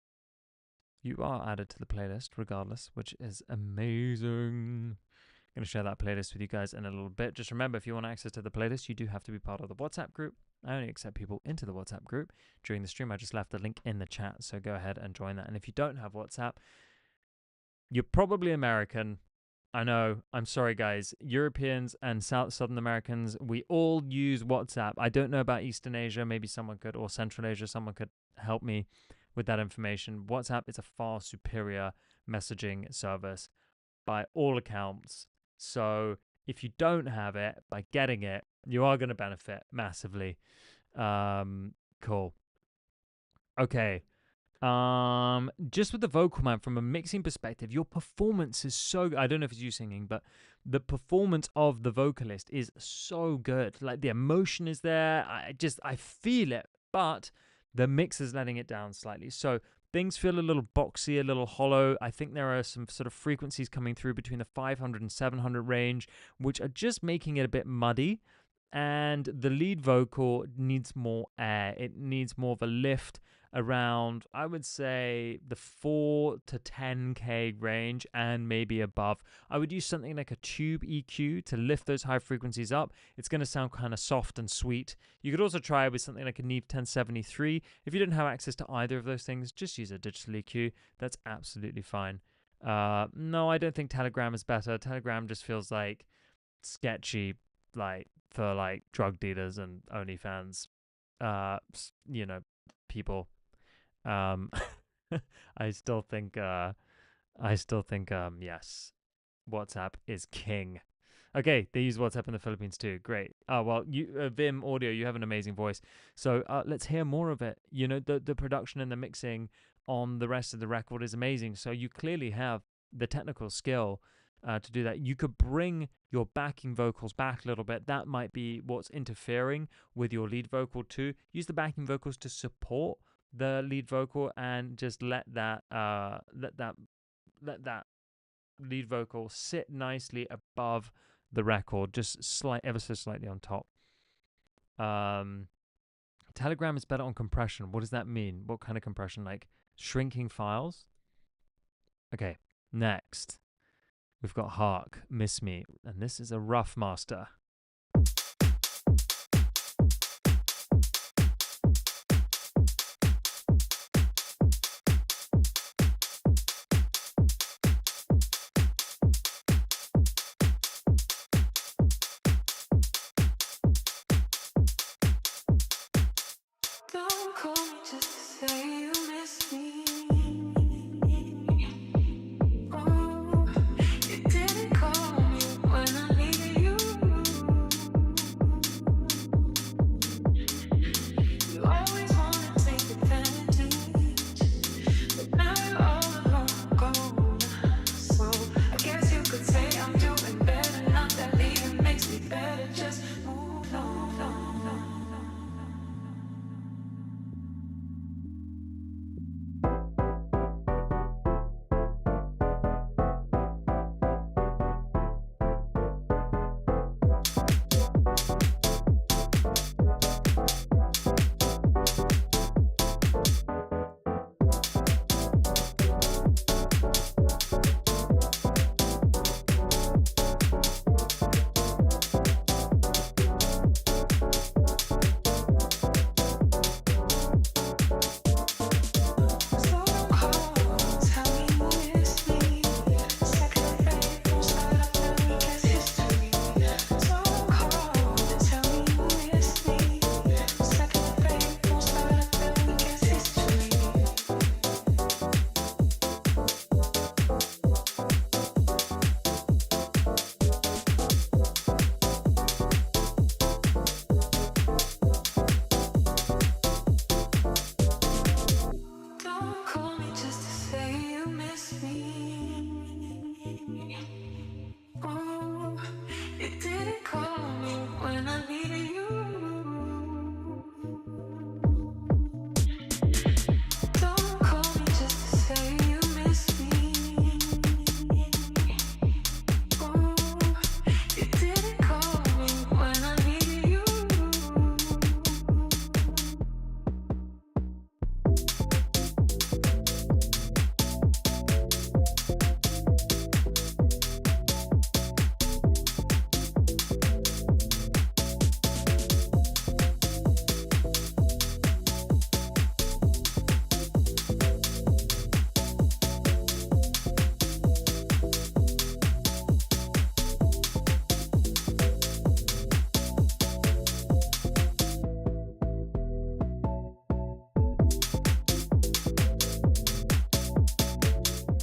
You are added to the playlist regardless, which is amazing. I'm going to share that playlist with you guys in a little bit. Just remember, if you want access to the playlist, you do have to be part of the WhatsApp group. I only accept people into the WhatsApp group during the stream. I just left the link in the chat, so go ahead and join that. And if you don't have WhatsApp, you're probably American. I know. I'm sorry, guys. Europeans and Southern Americans, we all use WhatsApp. I don't know about Eastern Asia. Maybe someone could, or Central Asia, someone could help me with that information. WhatsApp is a far superior messaging service by all accounts. So if you don't have it, by getting it, you are going to benefit massively. Cool. Okay. Just with the vocal, man, from a mixing perspective, your performance is so good. I don't know if it's you singing, but the performance of the vocalist is so good. Like the emotion is there. I feel it, but the mix is letting it down slightly. So things feel a little boxy, a little hollow. I think there are some sort of frequencies coming through between the 500 and 700 range, which are just making it a bit muddy. And the lead vocal needs more air. It needs more of a lift around, I would say, the 4 to 10K range and maybe above. I would use something like a tube EQ to lift those high frequencies up. It's going to sound kind of soft and sweet. You could also try with something like a Neve 1073. If you don't have access to either of those things, just use a digital EQ. That's absolutely fine. No, I don't think Telegram is better. Telegram just feels like sketchy, like for like drug dealers and OnlyFans, people. I still think yes, WhatsApp is king. Okay, they use WhatsApp in the Philippines too. Great. Well, you Vim Audio, you have an amazing voice. So let's hear more of it. You know, the production and the mixing on the rest of the record is amazing. So you clearly have the technical skill to do that. You could bring your backing vocals back a little bit. That might be what's interfering with your lead vocal too. Use the backing vocals to support the lead vocal, and just let that lead vocal sit nicely above the record, just ever so slightly on top. Telegram is better on compression. What does that mean? What kind of compression? Like shrinking files? Okay, next we've got Hark, Miss Me, and this is a rough master. Don't call me just to say you miss me. Oh, you didn't call me when I needed you.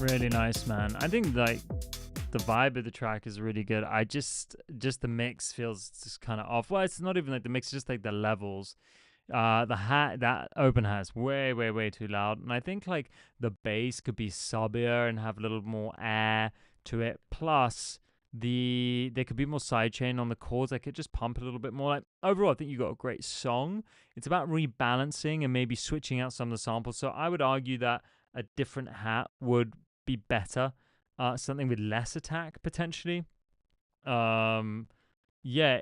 Really nice, man. I think like the vibe of the track is really good. I just the mix feels just kind of off. Well, it's not even like the mix, it's just like the levels. That open hat is way too loud, and I think like the bass could be subbier and have a little more air to it. Plus, there could be more sidechain on the chords. I could just pump a little bit more. Like overall, I think you got a great song. It's about rebalancing and maybe switching out some of the samples. So I would argue that a different hat would be better. Something with less attack potentially. Yeah,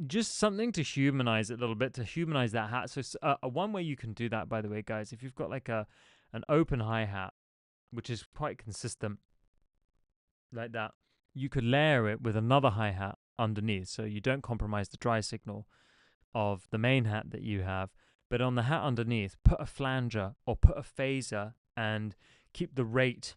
just something to humanize it a little bit, to humanize that hat. So one way you can do that, by the way, guys, if you've got like an open hi-hat, which is quite consistent like that, you could layer it with another hi-hat underneath, so you don't compromise the dry signal of the main hat that you have. But on the hat underneath, put a flanger or put a phaser and keep the rate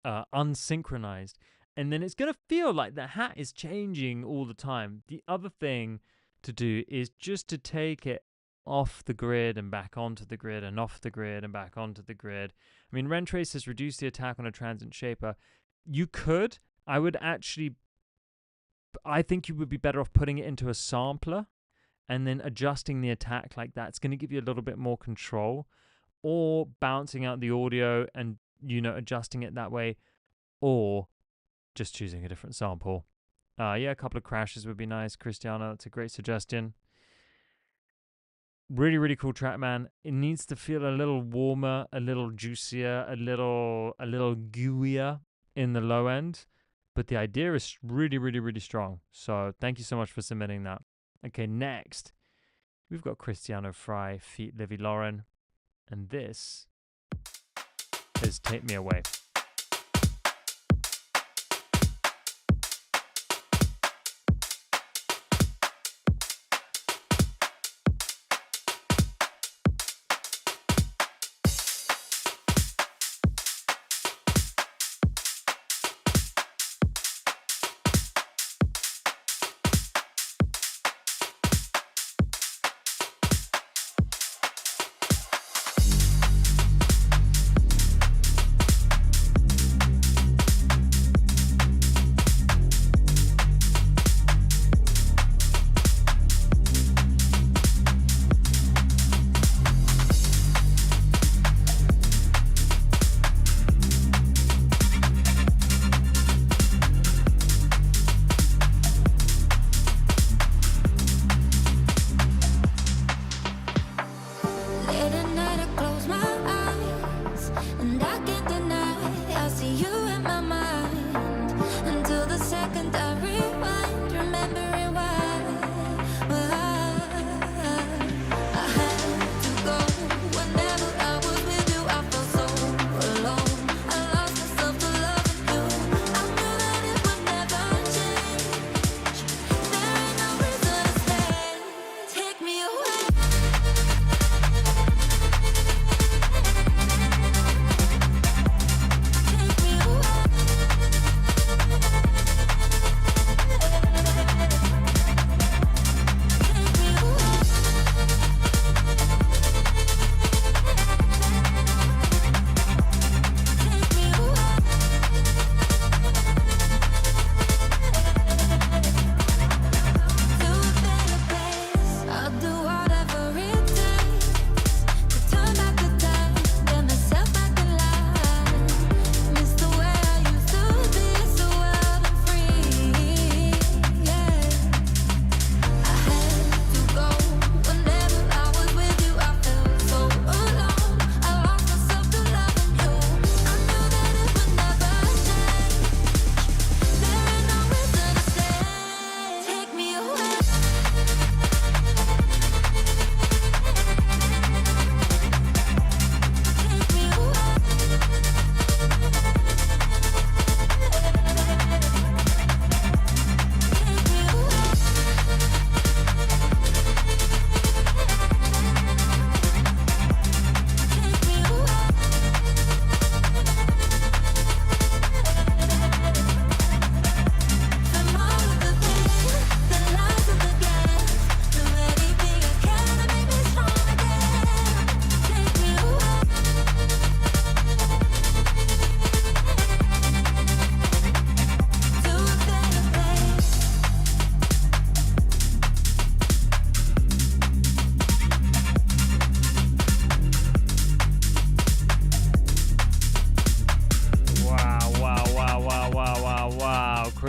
unsynchronized, and then it's going to feel like the hat is changing all the time. The other thing to do is just to take it off the grid and back onto the grid and off the grid and back onto the grid. I mean, Rentrace has reduced the attack on a transient shaper. You could, I think you would be better off putting it into a sampler and then adjusting the attack like that. It's going to give you a little bit more control, or bouncing out the audio and, adjusting it that way, or just choosing a different sample. A couple of crashes would be nice. Christiana, that's a great suggestion. Really cool track, man. It needs to feel a little warmer, a little juicier, a little gooier in the low end, but the idea is really strong. So thank you so much for submitting that. Okay, next we've got Cristiano Fry feat. Livy Lauren, and this is Take Me Away.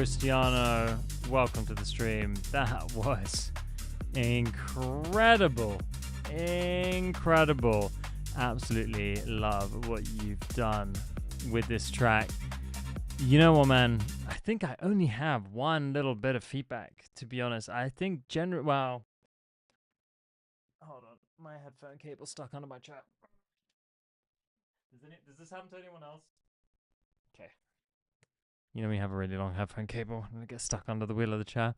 Cristiano, welcome to the stream. That was incredible. Incredible. Absolutely love what you've done with this track. You know what, man? I think I only have one little bit of feedback, to be honest. I think well, hold on. My headphone cable's stuck under my chair. Does this happen to anyone else? Okay. You know, we have a really long headphone cable and it gets stuck under the wheel of the chair.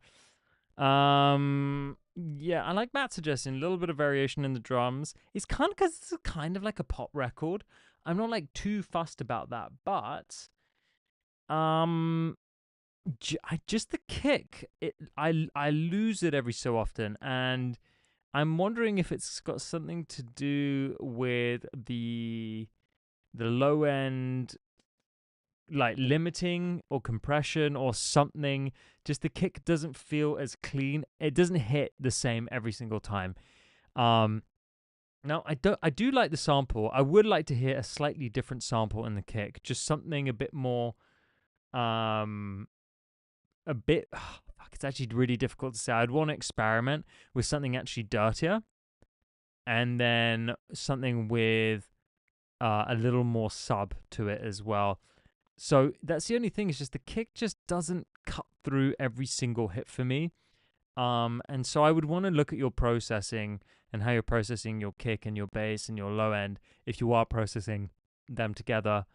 Yeah, I like Matt suggesting a little bit of variation in the drums. It's kind of because it's kind of like a pop record. I'm not like too fussed about that, but just the kick. I lose it every so often, and I'm wondering if it's got something to do with the low end, like limiting or compression or something. Just the kick doesn't feel as clean. It doesn't hit the same every single time. Now I do like the sample. I would like to hear a slightly different sample in the kick. Just something a bit more it's actually really difficult to say. I'd want to experiment with something actually dirtier, and then something with a little more sub to it as well. So that's the only thing, is just the kick just doesn't cut through every single hit for me. And so I would want to look at your processing and how you're processing your kick and your bass and your low end, if you are processing them together.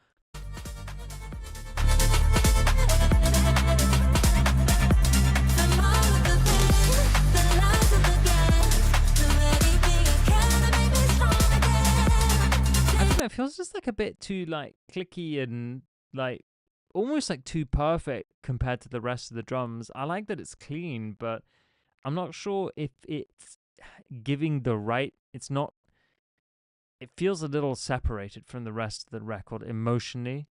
I don't know, it feels just like a bit too like clicky and like almost like too perfect compared to the rest of the drums. I like that it's clean, but I'm not sure if it's giving the right, it feels a little separated from the rest of the record emotionally.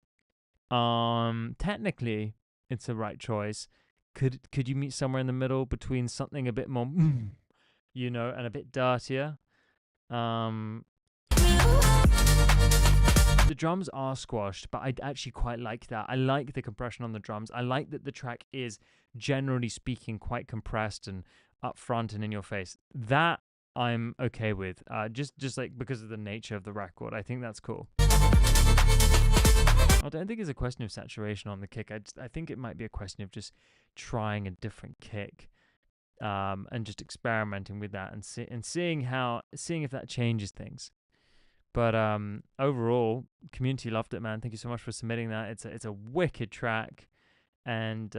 Technically it's the right choice. Could you meet somewhere in the middle between something a bit more you know, and a bit dirtier? The drums are squashed, but I actually quite like that. I like the compression on the drums. I like that the track is, generally speaking, quite compressed and upfront and in your face. That I'm okay with. Just like because of the nature of the record. I think that's cool. I don't think it's a question of saturation on the kick. I think it might be a question of just trying a different kick, and just experimenting with that and seeing if that changes things. But overall, community loved it, man. Thank you so much for submitting that. It's a wicked track, and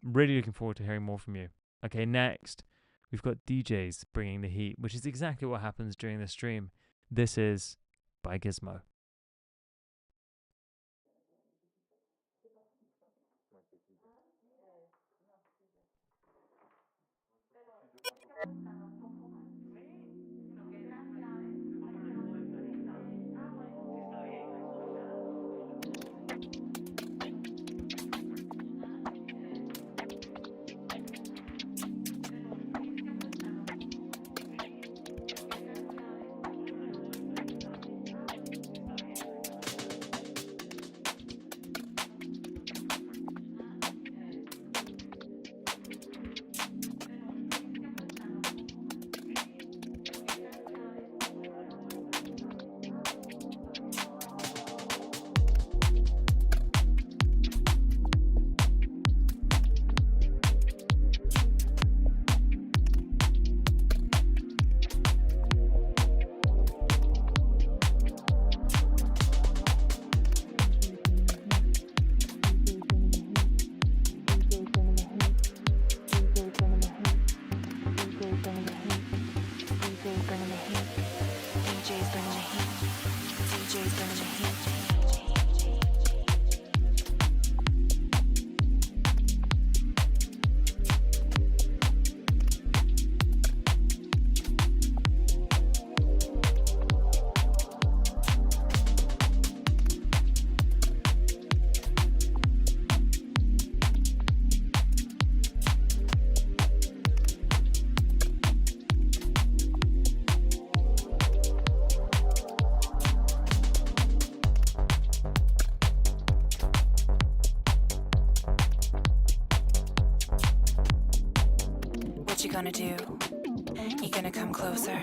really looking forward to hearing more from you. Okay, next we've got DJs bringing the heat, which is exactly what happens during the stream. This is by Gizmo. gonna do? You gonna come closer?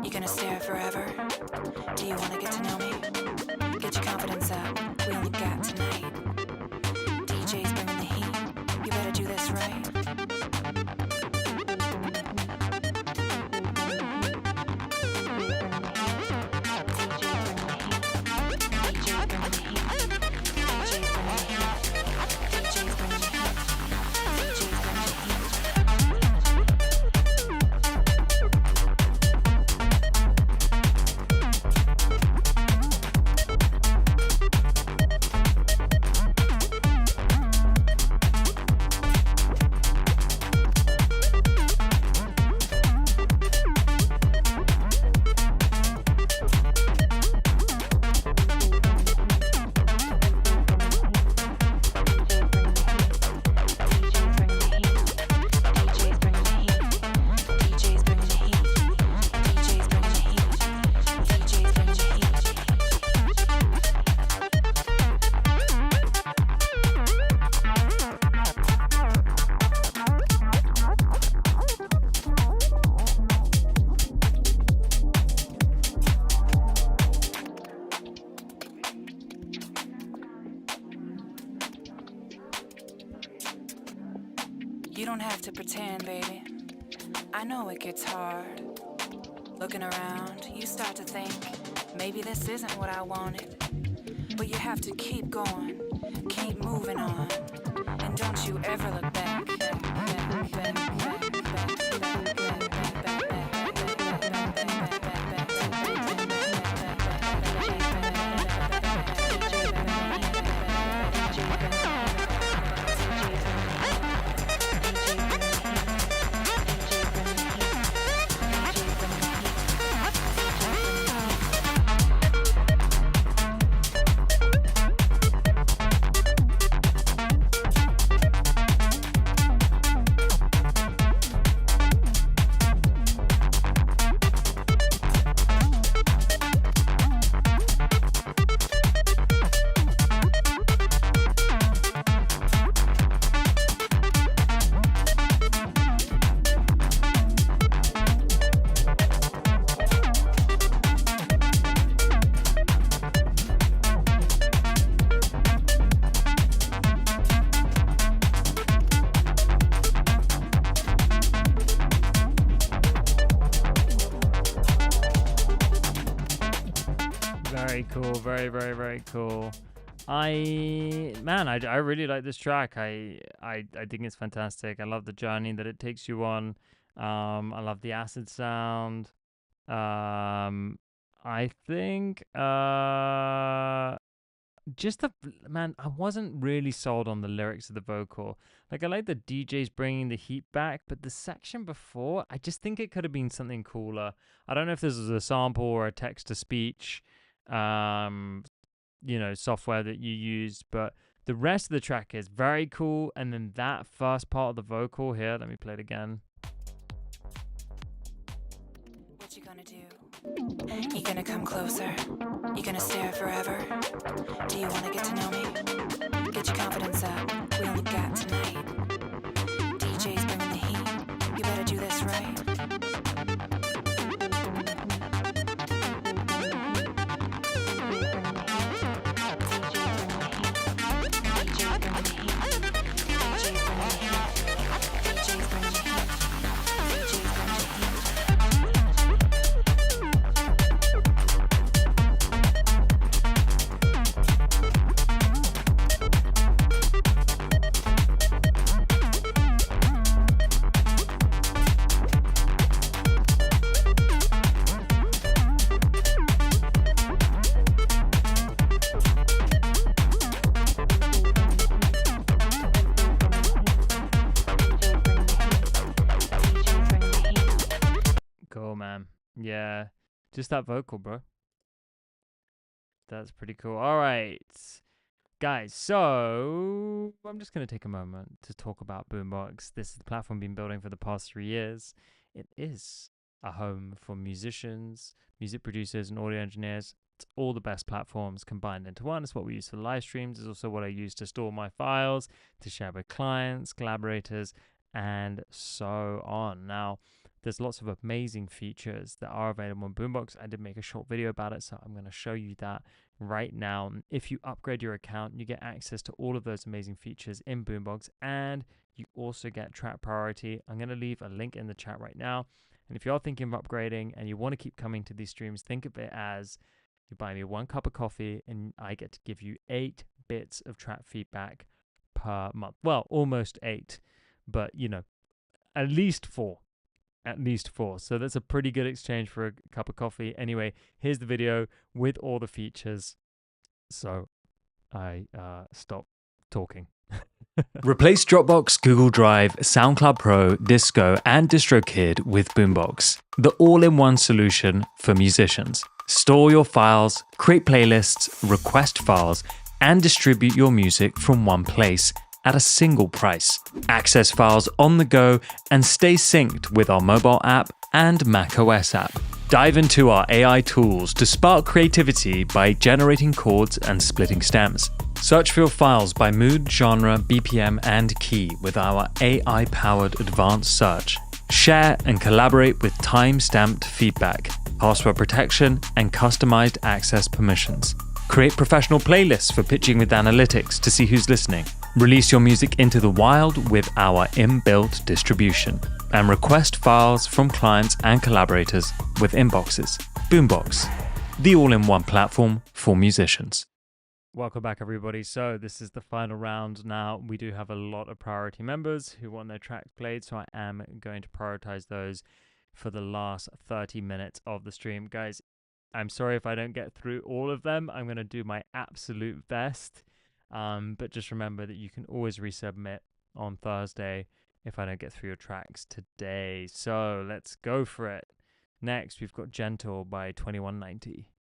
You gonna stare forever? Do you wanna get to know me? Get your confidence up, we only got tonight. DJ's bringing the heat, you better do this right. You don't have to pretend, baby. I know it gets hard. Looking around, you start to think, maybe this isn't what I wanted. But you have to keep going, keep moving on. And don't you ever look back. Very cool, very cool. I really like this track. I think it's fantastic. I love the journey that it takes you on. I love the acid sound. I think just the man, I wasn't really sold on the lyrics of the vocal. Like, I like the DJs bringing the heat back, but the section before, I just think it could have been something cooler. I don't know if this was a sample or a text to speech software that you used, but the rest of the track is very cool. And then that first part of the vocal here, let me play it again. What you gonna do? You gonna come closer? You gonna stare forever? Do you wanna get to know me? Get your confidence up, we only got tonight. DJ's bringing the heat, you better do this right. Yeah, just that vocal, bro. That's pretty cool. All right, guys, so I'm just going to take a moment to talk about Boombox. This is the platform I've been building for the past 3 years. It is a home for musicians, music producers, and audio engineers. It's all the best platforms combined into one. It's what we use for the live streams. It's also what I use to store my files, to share with clients, collaborators, and so on. Now, there's lots of amazing features that are available in Boombox. I did make a short video about it, so I'm going to show you that right now. If you upgrade your account, you get access to all of those amazing features in Boombox, and you also get track priority. I'm going to leave a link in the chat right now. And if you're thinking of upgrading and you want to keep coming to these streams, think of it as you buy me 1 cup of coffee and I get to give you 8 bits of track feedback per month. Well, almost 8, but you know, at least 4. At least 4. So that's a pretty good exchange for a cup of coffee. Anyway, here's the video with all the features. So I stop talking. Replace Dropbox, Google Drive, SoundCloud Pro, Disco, and DistroKid with Boombox, the all-in-one solution for musicians. Store your files, create playlists, request files, and distribute your music from one place at a single price. Access files on the go and stay synced with our mobile app and macOS app. Dive into our AI tools to spark creativity by generating chords and splitting stems. Search for your files by mood, genre, BPM, and key with our AI-powered advanced search. Share and collaborate with time-stamped feedback, password protection, and customized access permissions. Create professional playlists for pitching with analytics to see who's listening. Release your music into the wild with our inbuilt distribution. And request files from clients and collaborators with inboxes. Boombox, the all-in-one platform for musicians. Welcome back, everybody. So this is the final round now. We do have a lot of priority members who want their tracks played, so I am going to prioritize those for the last 30 minutes of the stream. Guys, I'm sorry if I don't get through all of them. I'm going to do my absolute best. But just remember that you can always resubmit on Thursday if I don't get through your tracks today. So let's go for it. Next, we've got Gentle by 2190.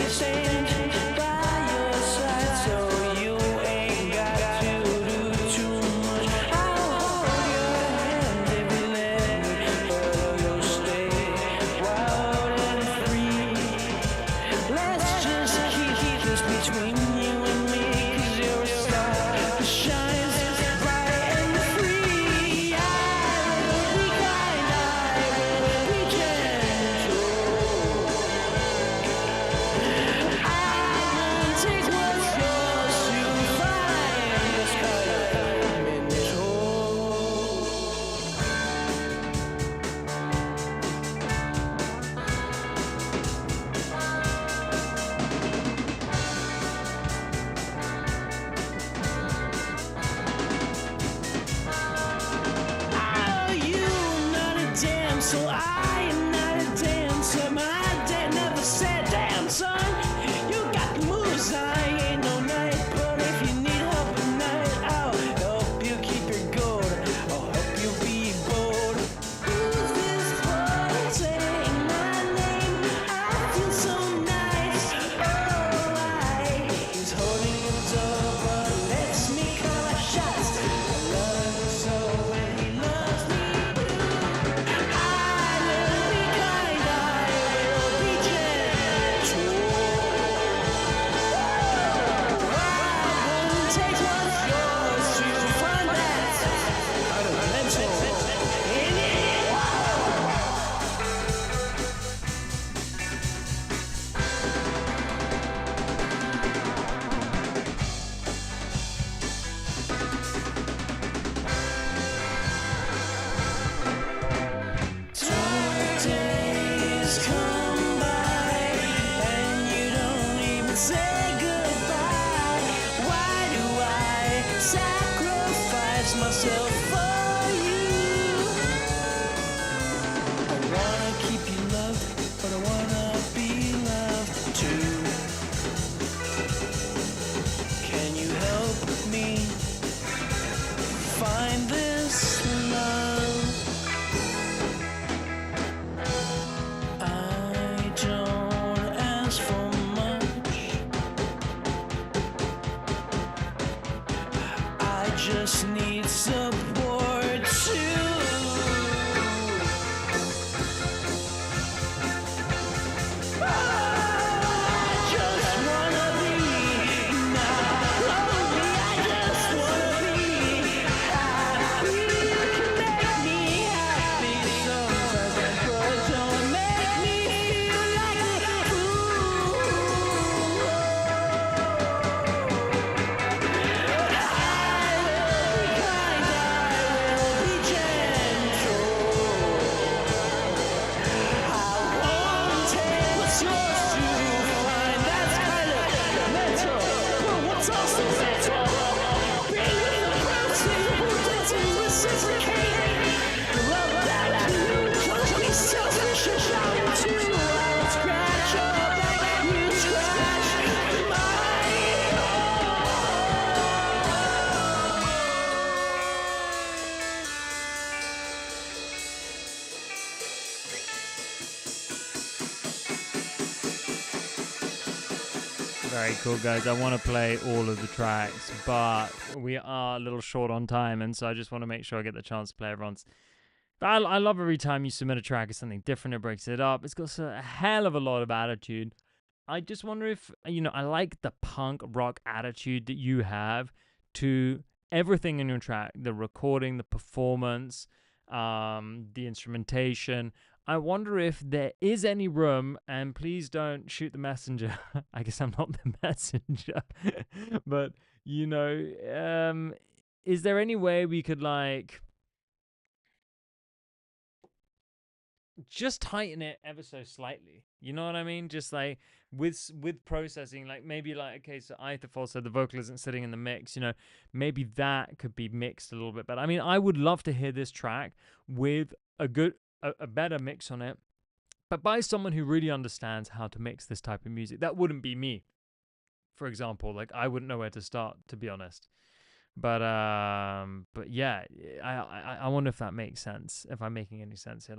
Stand by your side so you ain't got to do myself for you. I wanna keep you loved, but I wanna be loved too. Can you help me find this love? just need support too. Very cool, guys. I want to play all of the tracks, but we are a little short on time, and so I just want to make sure I get the chance to play everyone's. I love every time you submit a track, it's something different. It breaks it up. It's got a hell of a lot of attitude. I just wonder if, I like the punk rock attitude that you have to everything in your track, the recording, the performance, the instrumentation. I wonder if there is any room, and please don't shoot the messenger. I guess I'm not the messenger, but is there any way we could just tighten it ever so slightly? You know what I mean? Just with processing, maybe okay, so Aetherfall said the vocal isn't sitting in the mix. Maybe that could be mixed a little bit better. I mean, I would love to hear this track with a better mix on it, but by someone who really understands how to mix this type of music. That wouldn't be me, for example. I wouldn't know where to start, to be honest. But yeah, I wonder if that makes sense, if I'm making any sense here.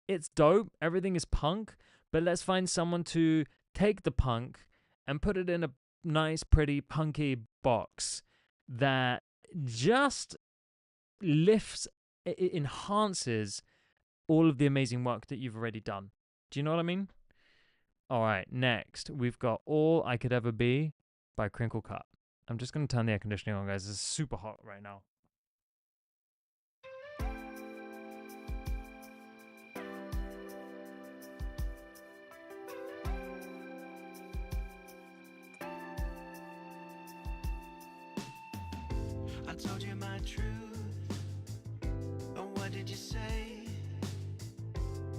It's dope, everything is punk, but let's find someone to take the punk and put it in a nice, pretty, punky box that just lifts, it enhances all of the amazing work that you've already done. Do you know what I mean? All right, next, we've got All I Could Ever Be by Crinkle Cut. I'm just going to turn the air conditioning on, guys. It's super hot right now. I told you my truth. Oh, what did you say?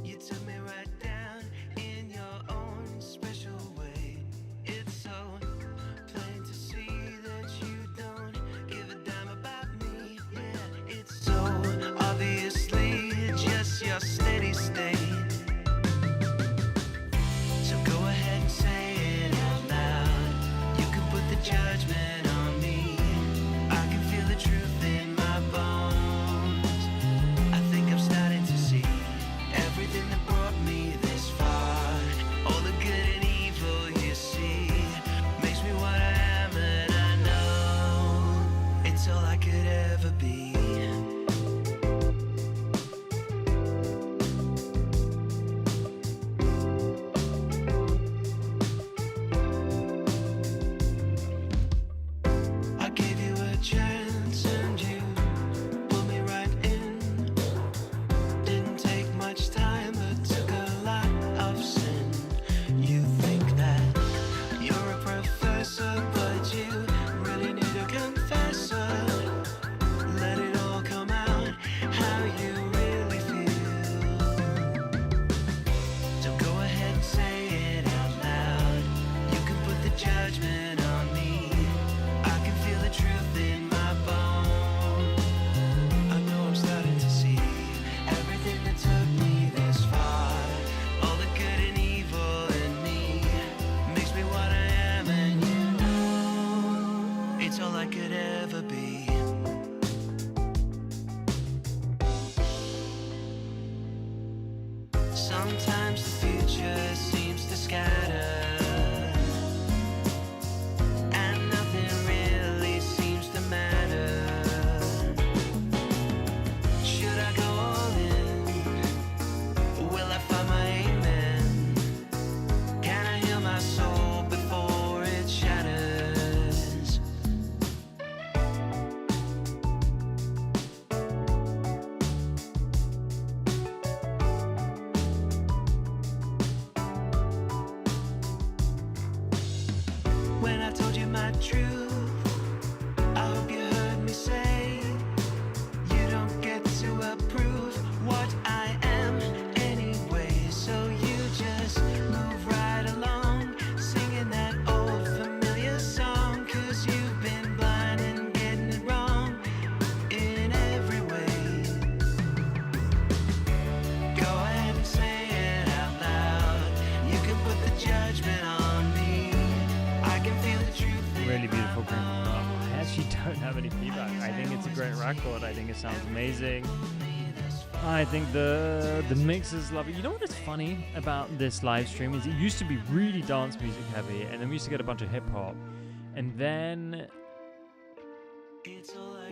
You took me right down in your own special way. It's so plain to see that you don't give a damn about me. Yeah, it's so obviously just your steady state. So go ahead and say it out loud. You can put the judgment on me. I can feel the truth in my bones. I think I'm starting to see everything that brought me when I told you my truth. I hope you heard me say you don't get to approve what I am anyway. So you just move right along, singing that old familiar song. 'Cause you've been blind and getting it wrong in every way. Go ahead and say it out loud. You can put the judgment on me. I can feel the truth. Really beautiful Crinkle Cut. I actually don't have any feedback. I think it's a great record. I think it sounds amazing. I think the mix is lovely. You know what is funny about this live stream is it used to be really dance music heavy, and then we used to get a bunch of hip hop. And then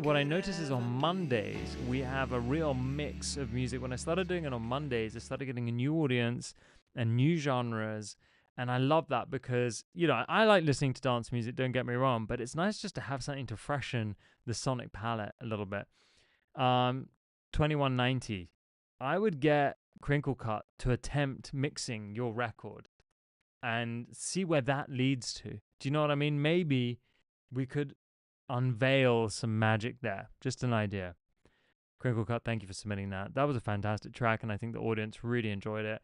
what I noticed is on Mondays we have a real mix of music. When I started doing it on Mondays, I started getting a new audience and new genres. And I love that because, you know, I like listening to dance music, don't get me wrong, but it's nice just to have something to freshen the sonic palette a little bit. 2190, I would get Crinkle Cut to attempt mixing your record and see where that leads to. Do you know what I mean? Maybe we could unveil some magic there. Just an idea. Crinkle Cut, thank you for submitting that. That was a fantastic track, and I think the audience really enjoyed it.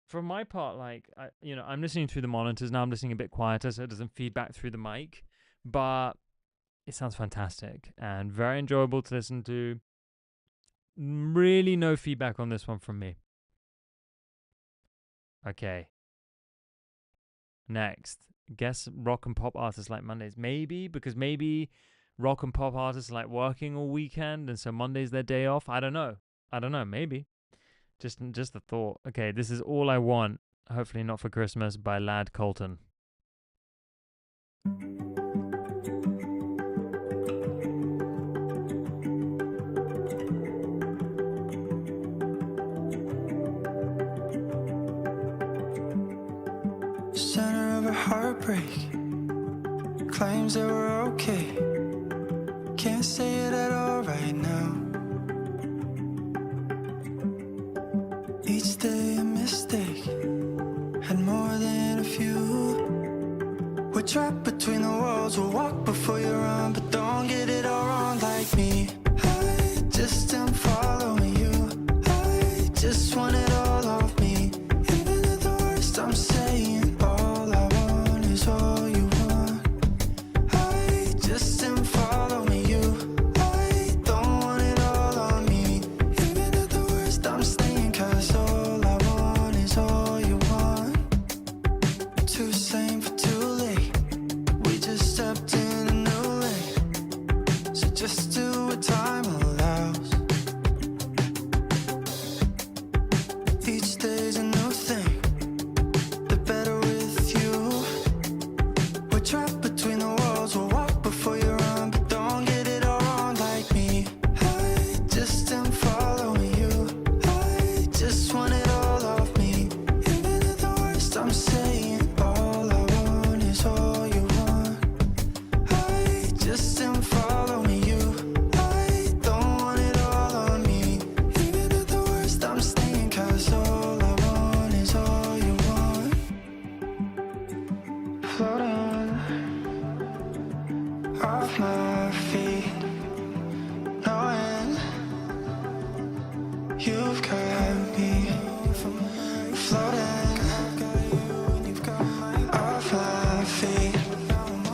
For my part, like, I'm listening through the monitors now. I'm listening a bit quieter so it doesn't feed back through the mic. But it sounds fantastic and very enjoyable to listen to. Really no feedback on this one from me. Okay. Next. Guess rock and pop artists like Mondays. Maybe, because maybe rock and pop artists like working all weekend and so Monday's their day off. I don't know. Maybe. Just a thought. Okay, this is All I Want, Hopefully Not for Christmas by Lad Colton. Center of a heartbreak, claims that we're okay. Can't say it at all right now. Each day a mistake, had more than a few. We're trapped between the walls, we'll walk before you run, but don't get it all wrong like me. I just am following you, I just want it all off me. Even at the worst I'm saying, all I want is all you want. I just am following you, I don't want it all on me. Even at the worst I'm staying, 'cause all I want is all you want. Too same for too late, we just stepped in a new lane. So just do what time allows. Each day's a new thing, the better with you. We're trapped between the walls, we'll walk before you run, but don't get it all wrong like me. I just am following you, I just want it all off me. Even at the worst I'm saying, all I want is all you want. I just am following you, I don't want it all on me. Even at the worst I'm staying, 'cause all I want is all you want. Floating off my feet, knowing you've got me. Floating off my feet, knowing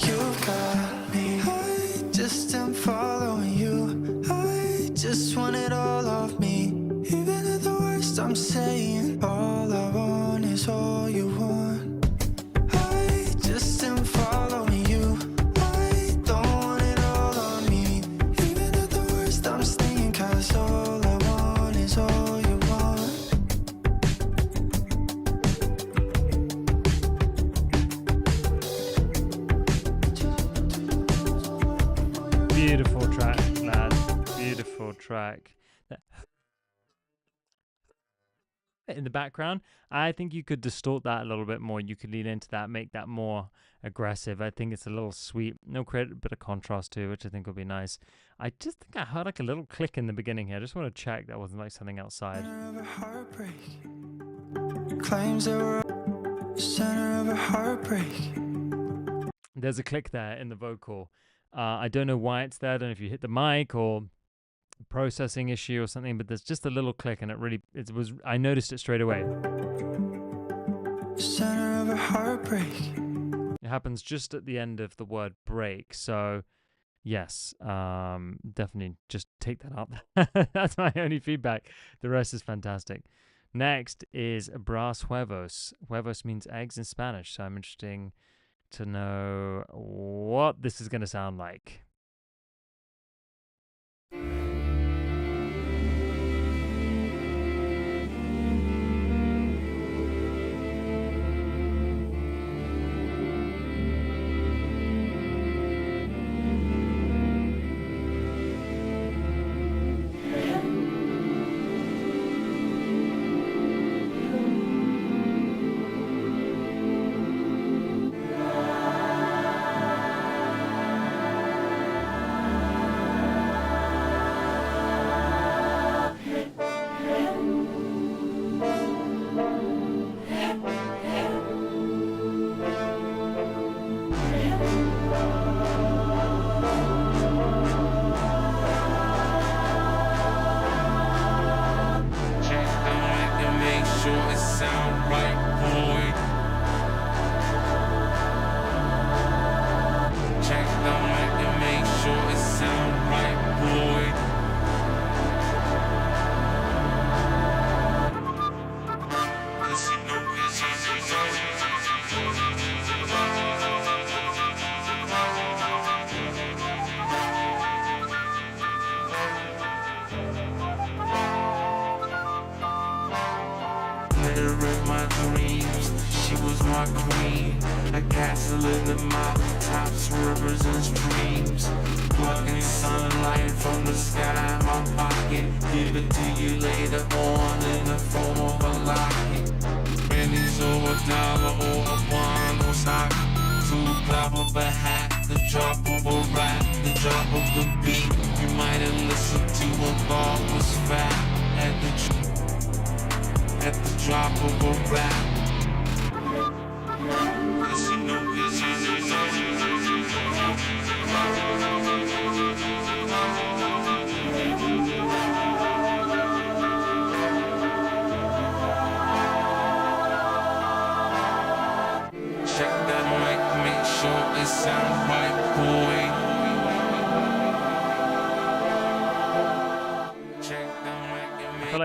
you've got me. I just am following you, I just want it all off me. Even at the worst I'm saying, all I want is all you want. I just am following you, I don't want it all on me. Even at the worst I'm staying, 'cause all I want is all you want. Beautiful track, lad. Beautiful track. In the background, I think you could distort that a little bit more. You could lean into that, make that more aggressive. I think it's a little sweet. No, create a bit of contrast too, which I think will be nice. I just think I heard like a little click in the beginning here. I just want to check that wasn't like something outside. Center of a heartbreak, claims that we're center of a heartbreak. There's a click there in the vocal. I don't know why it's there. I don't know if you hit the mic or processing issue or something, but there's just a little click, and I noticed it straight away. Center of a heartbreak. It happens just at the end of the word break. So yes, definitely just take that up. That's my only feedback. The rest is fantastic. Next is Brass Huevos. Huevos means eggs in Spanish, so I'm interested to know what this is going to sound like.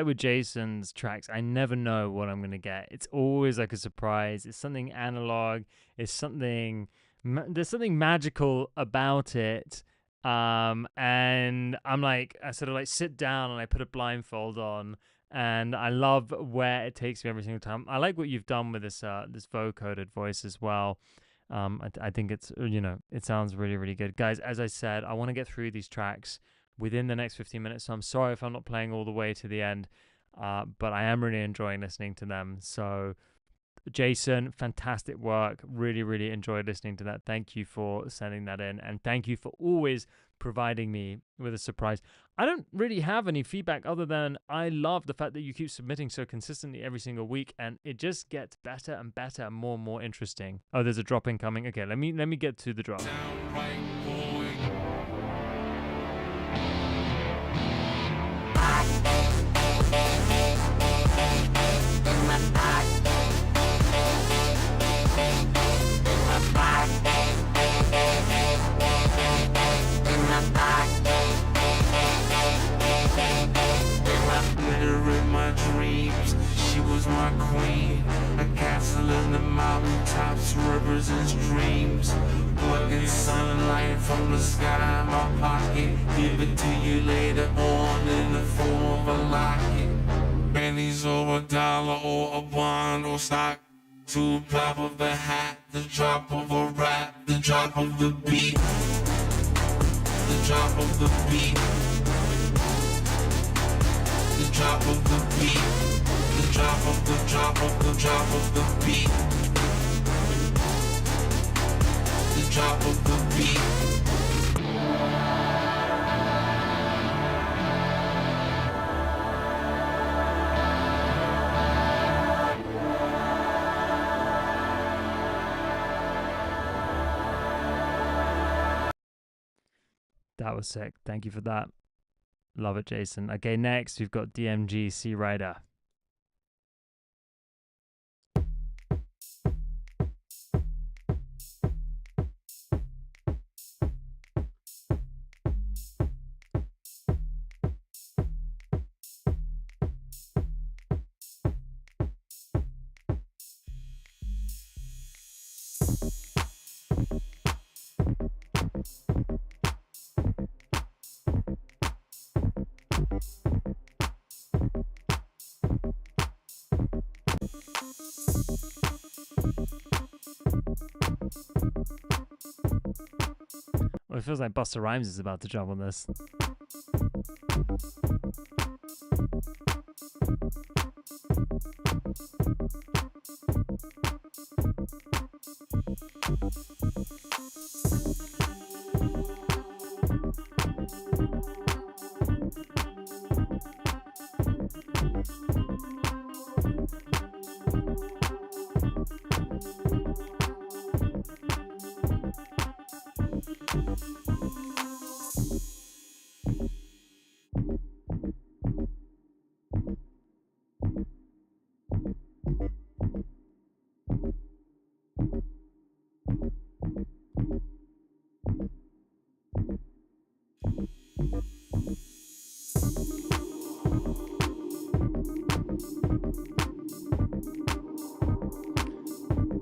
With Jason's tracks, I never know what I'm gonna get. It's always like a surprise. It's something analog. It's something. There's something magical about it. And I'm like, I sort of like sit down and I put a blindfold on, and I love where it takes me every single time. I like what you've done with this this vocoded voice as well. I think it's it sounds really, really good, guys. As I said, I want to get through these tracks within the next 15 minutes, so I'm sorry if I'm not playing all the way to the end, but I am really enjoying listening to them. So Jason, fantastic work. Really, really enjoyed listening to that. Thank you for sending that in, and thank you for always providing me with a surprise. I don't really have any feedback other than I love the fact that you keep submitting so consistently every single week, and it just gets better and better and more interesting. Oh, there's a drop incoming. Okay, let me get to the drop. In my dreams, she was my queen. A castle in the mountaintops, rivers and streams. Plucking sunlight from the sky, my pocket. Give it to you later on in the form of a locket. Pennies or a dollar or a bond or stock. To drop of a hat, the drop of a rap, the drop of the beat. The drop of the beat. The drop of the beat, the drop of the drop of the drop of the beat, the drop of the beat. That was sick. Thank you for that. Love it, Jason. Okay, next we've got DMG Sea Rider. Well, it feels like Busta Rhymes is about to jump on this.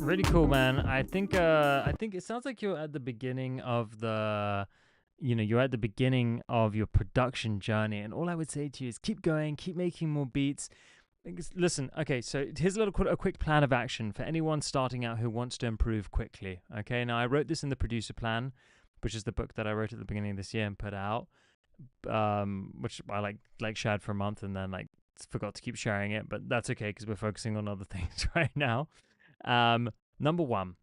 Really cool, man. I think it sounds like you're at the beginning of you're at the beginning of your production journey, and all I would say to you is keep going, keep making more beats. Listen, okay, so here's a quick plan of action for anyone starting out who wants to improve quickly. Okay, now I wrote this in the producer plan, which is the book that I wrote at the beginning of this year and put out, which I like shared for a month and then forgot to keep sharing it, but that's okay because we're focusing on other things right now. Number one,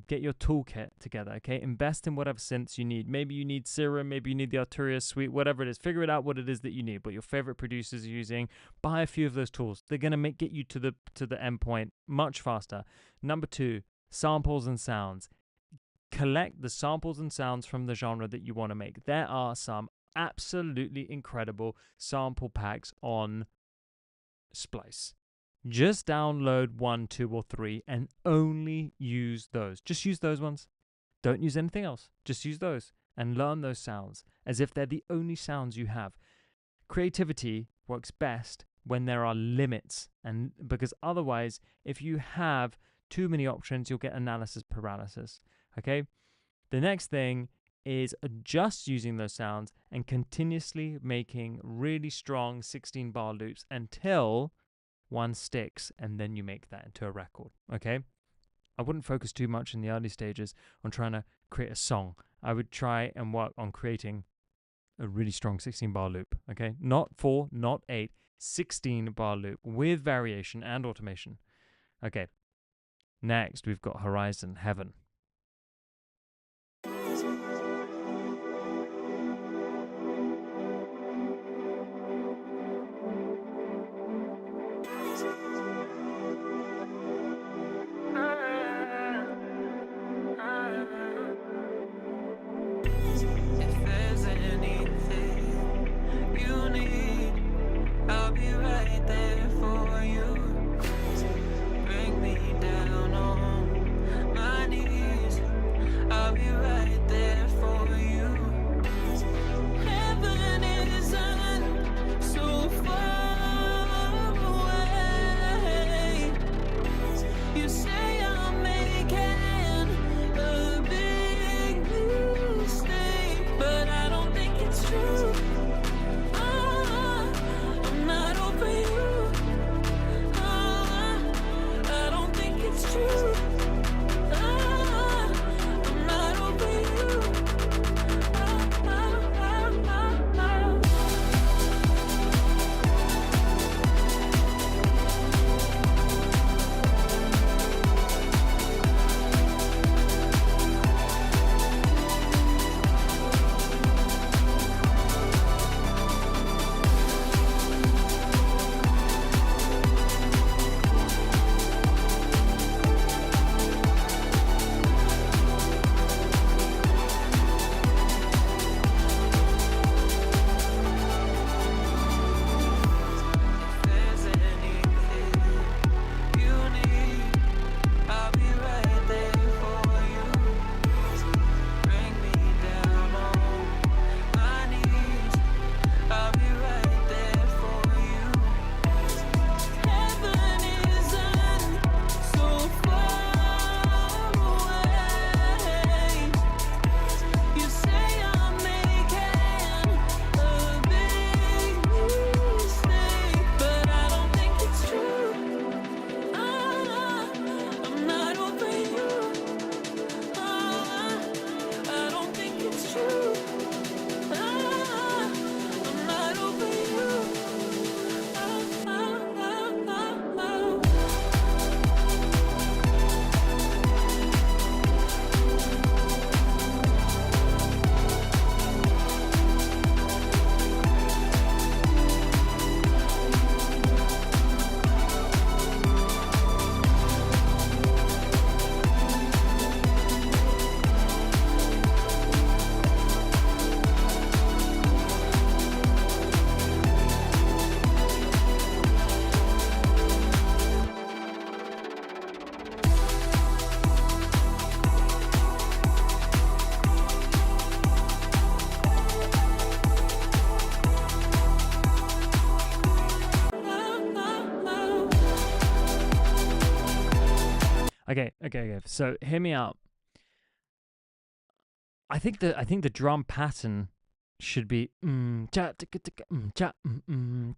get your toolkit together, okay? Invest in whatever synths you need. Maybe you need Serum, maybe you need the Arturia suite, whatever it is. Figure it out what it is that you need, what your favorite producers are using. Buy a few of those tools. They're going to get you to the end point much faster. Number two, samples and sounds. Collect the samples and sounds from the genre that you want to make. There are some absolutely incredible sample packs on Splice. Just download 1, 2, or 3 and only use those. Just use those ones. Don't use anything else. Just use those and learn those sounds as if they're the only sounds you have. Creativity works best when there are limits, and because otherwise, if you have too many options, you'll get analysis paralysis. Okay? The next thing is just using those sounds and continuously making really strong 16-bar loops until one sticks, and then you make that into a record, okay? I wouldn't focus too much in the early stages on trying to create a song. I would try and work on creating a really strong 16-bar loop, okay? Not 4, not 8, 16-bar loop with variation and automation. Okay, next we've got Horizon Heaven. Bring me down on my knees. Okay. So hear me out. I think the drum pattern should be cha ticka ticka cha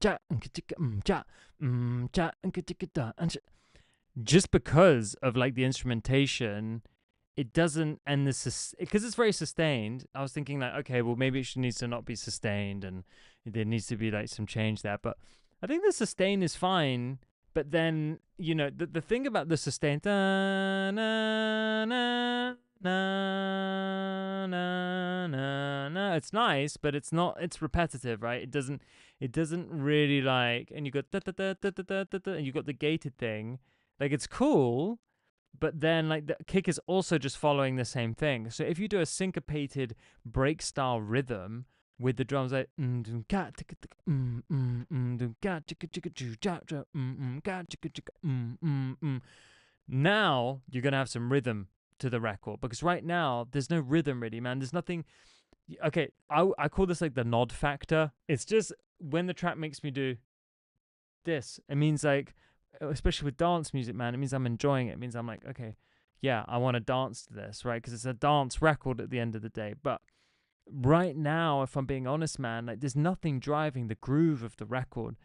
cha ticka cha cha ticka and just because of like the instrumentation, it doesn't end the because it's very sustained. I was thinking like, okay, well maybe it needs to not be sustained and there needs to be like some change there. But I think the sustain is fine. But then the thing about the sustain, na na na na na na, it's nice, but it's not. It's repetitive, right? It doesn't really like. And you got da da da da da da da, and you got the gated thing. Like it's cool, but then like the kick is also just following the same thing. So if you do a syncopated break style rhythm with the drums like now you're gonna have some rhythm to the record, because right now there's no rhythm really, man. There's nothing. Okay, I call this like the nod factor. It's just when the track makes me do this, it means like, especially with dance music, man, it means I'm enjoying it. It means I'm like, okay, yeah, I want to dance to this, right? Because it's a dance record at the end of the day. But right now, if I'm being honest, man, like there's nothing driving the groove of the record.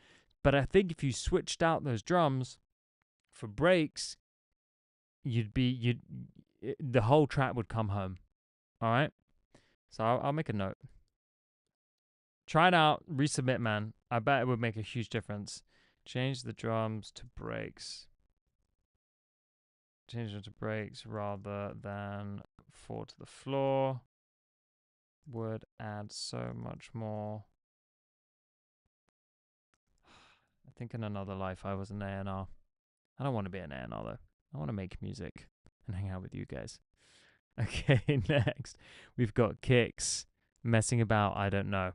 But I think if you switched out those drums for breaks, the whole track would come home. All right. So I'll make a note. Try it out. Resubmit, man. I bet it would make a huge difference. Change the drums to breaks. Change them to breaks rather than 4 to the floor. Would add so much more. I think in another life I was an A&R. I don't want to be an A&R though. I want to make music and hang out with you guys. Okay, next we've got Kicks. Messing about, I don't know.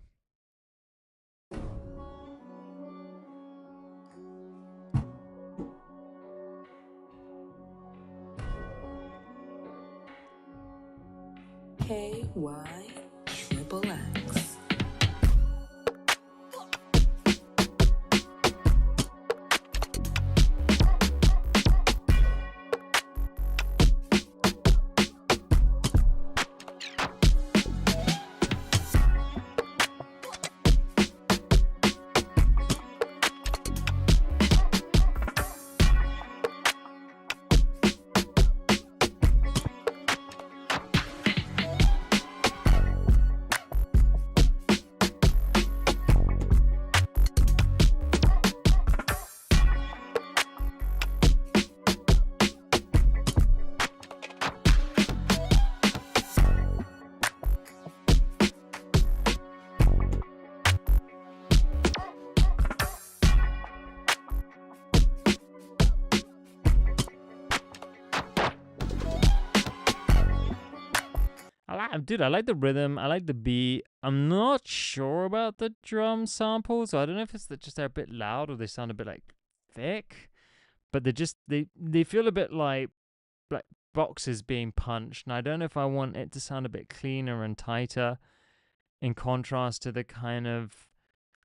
KY XXX. I like the rhythm. I like the beat. I'm not sure about the drum samples. So I don't know if it's just they're a bit loud or they sound a bit like thick, but they feel a bit like boxes being punched. And I don't know if I want it to sound a bit cleaner and tighter in contrast to the kind of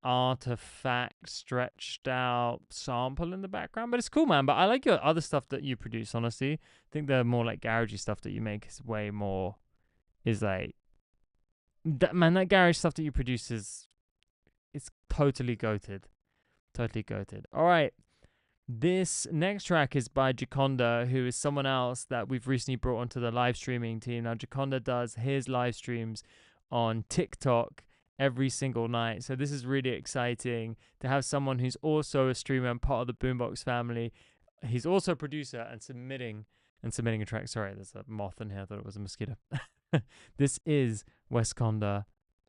artifact stretched out sample in the background. But it's cool, man. But I like your other stuff that you produce, honestly. I think the more like garagey stuff that you make is way more... is like that, man. That garage stuff that you produce it's totally goated. All right, this next track is by Jaconda, who is someone else that we've recently brought onto the live streaming team. Now Jaconda does his live streams on TikTok every single night, so this is really exciting to have someone who's also a streamer and part of the Boombox family. He's also a producer and submitting a track. Sorry, there's a moth in here. I thought it was a mosquito. This is Westconda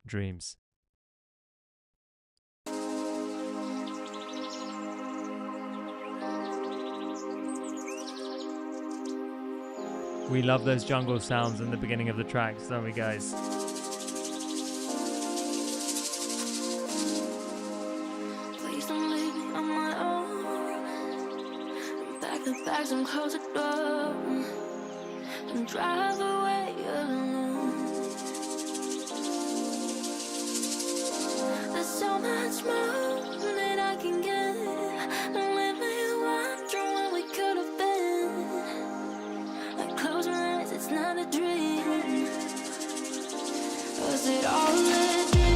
Dreams. We love those jungle sounds in the beginning of the tracks, don't we, guys? Please don't leave me on my own. Pack the bags and close the door and drive away alone. There's so much more that I can get. Don't leave me wondering where we could have been. dream? Was it all a dream?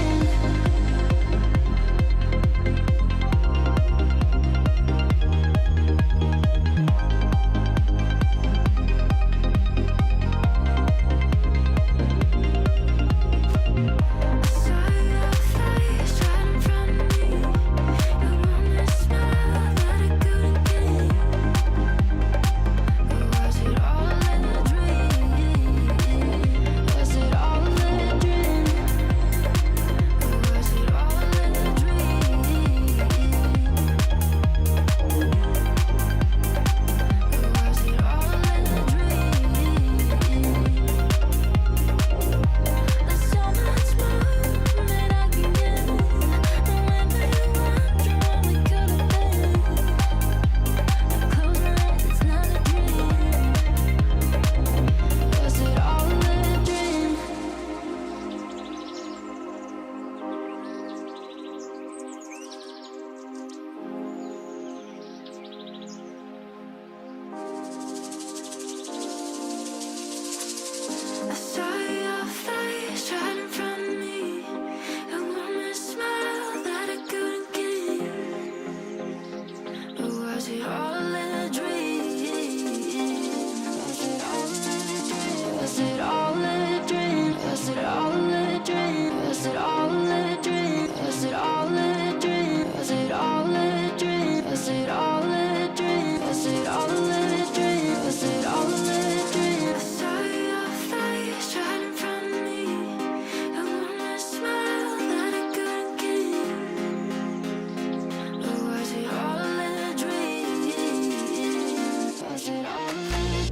I saw your face right in front of me, a warm smile that I couldn't keep. Or was it all a dream? Was it all a dream? Was it all a dream? Was it all a dream? Was it all a dream? Was it all a dream? Was it all a dream? Was it all a dream? Was it all a dream? I saw your face right in front of me, a warm smile that I couldn't keep. Or was it all a dream? Was it all a dream?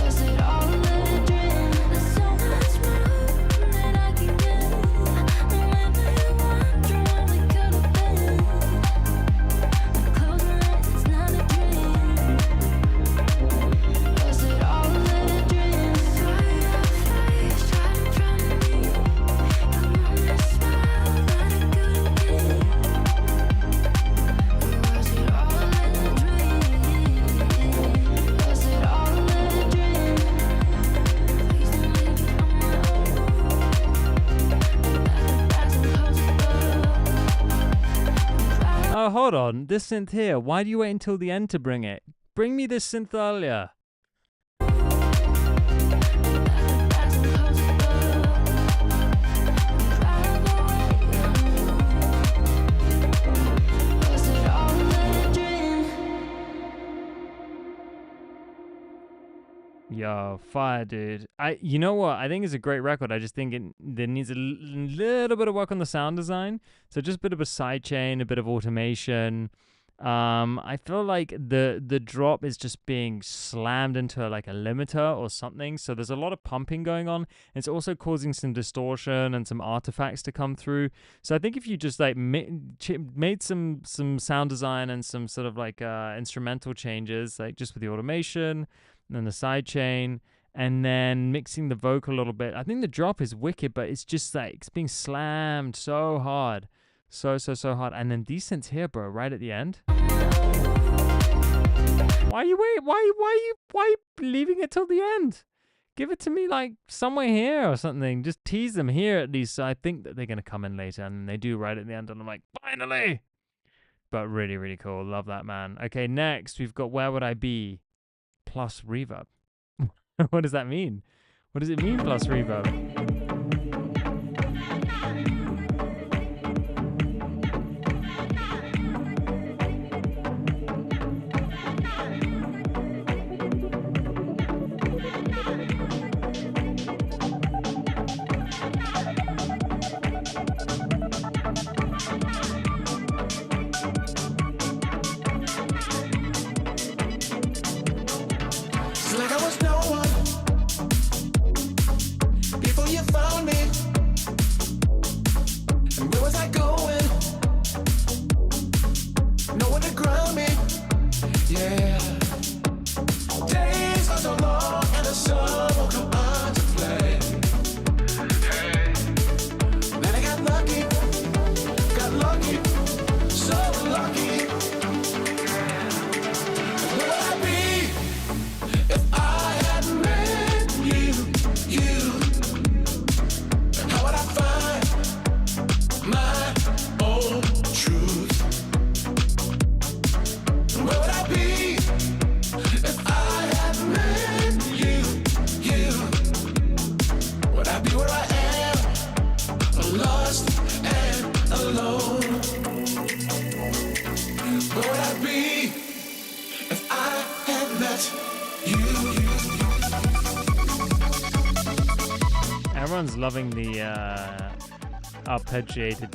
Was it all a dream? There's so much more that I can give. And whenever you wonder what we could have been, I close my eyes, it's not a dream. Was it all a dream? Saw your face right in front of me, a warm smile that I couldn't keep. Or was it all a dream? Was it all a dream? Please don't leave me on my own. Oh, hold on. This synth here. Why do you wait until the end to bring it? Bring me this synth earlier. Was it all a dream? Yo, fire, dude. You know what? I think it's a great record. I just think there needs a little bit of work on the sound design. So just a bit of a sidechain, a bit of automation. I feel like the drop is just being slammed into like a limiter or something. So there's a lot of pumping going on. It's also causing some distortion and some artifacts to come through. So I think if you just like made some sound design and some sort of like instrumental changes, like just with the automation and then the sidechain, and then mixing the vocal a little bit, I think the drop is wicked, but it's just like it's being slammed so hard. So hard. And then these synths here, bro, right at the end. Why are you leaving it till the end? Give it to me like somewhere here or something. Just tease them here at least. So I think that they're gonna come in later, and they do right at the end, and I'm like, finally. But really, really cool. Love that, man. Okay, next we've got Where Would I Be plus reverb. What does that mean? What does it mean plus reverb? It's like I was no one before you found Everyone's loving the arpeggiated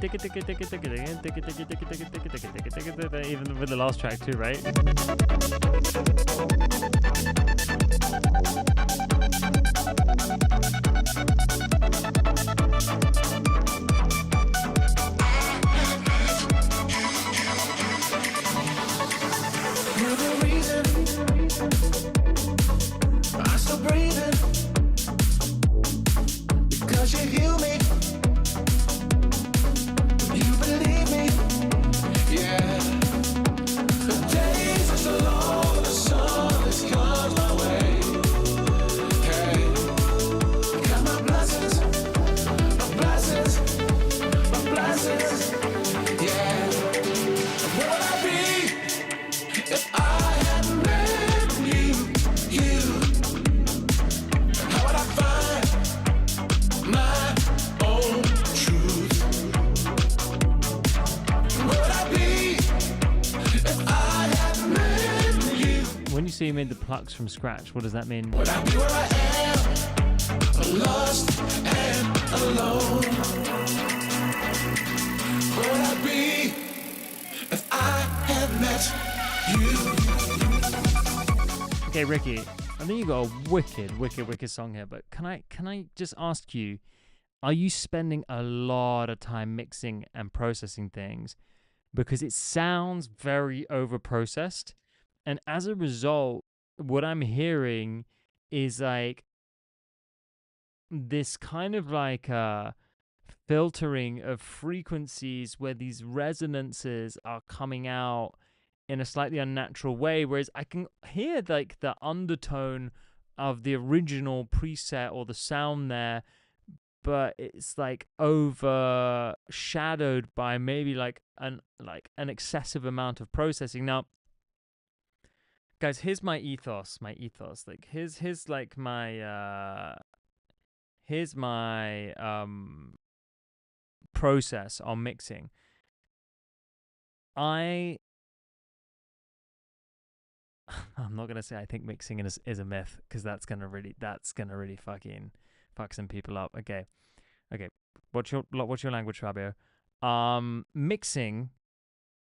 even with the last track too, right? You're the reason I'm still breathing, because you heal me. You believe me, yeah. The days are so long, the sun has come my way. Hey, got my blessings, my blessings, my blessings, yeah. Where would I be if I had met you? How would I find my own truth? Where would I be if I had met you? When you say you made the plucks from scratch, what does that mean? Would I be where I am, lost and alone? Where would I be if I had met you? Okay, Ricky, I think you got a wicked song here, but can I just ask you, are you spending a lot of time mixing and processing things? Because it sounds very over-processed, and as a result, what I'm hearing is like this kind of like filtering of frequencies where these resonances are coming out in a slightly unnatural way, whereas I can hear like the undertone of the original preset or the sound there, but it's like overshadowed by maybe like an excessive amount of processing. Now, guys, here's my ethos. Like here's like my here's my process on mixing. I'm not gonna say I think mixing is a myth, because that's gonna really fucking fuck some people up. Okay. What's your language, Fabio? Mixing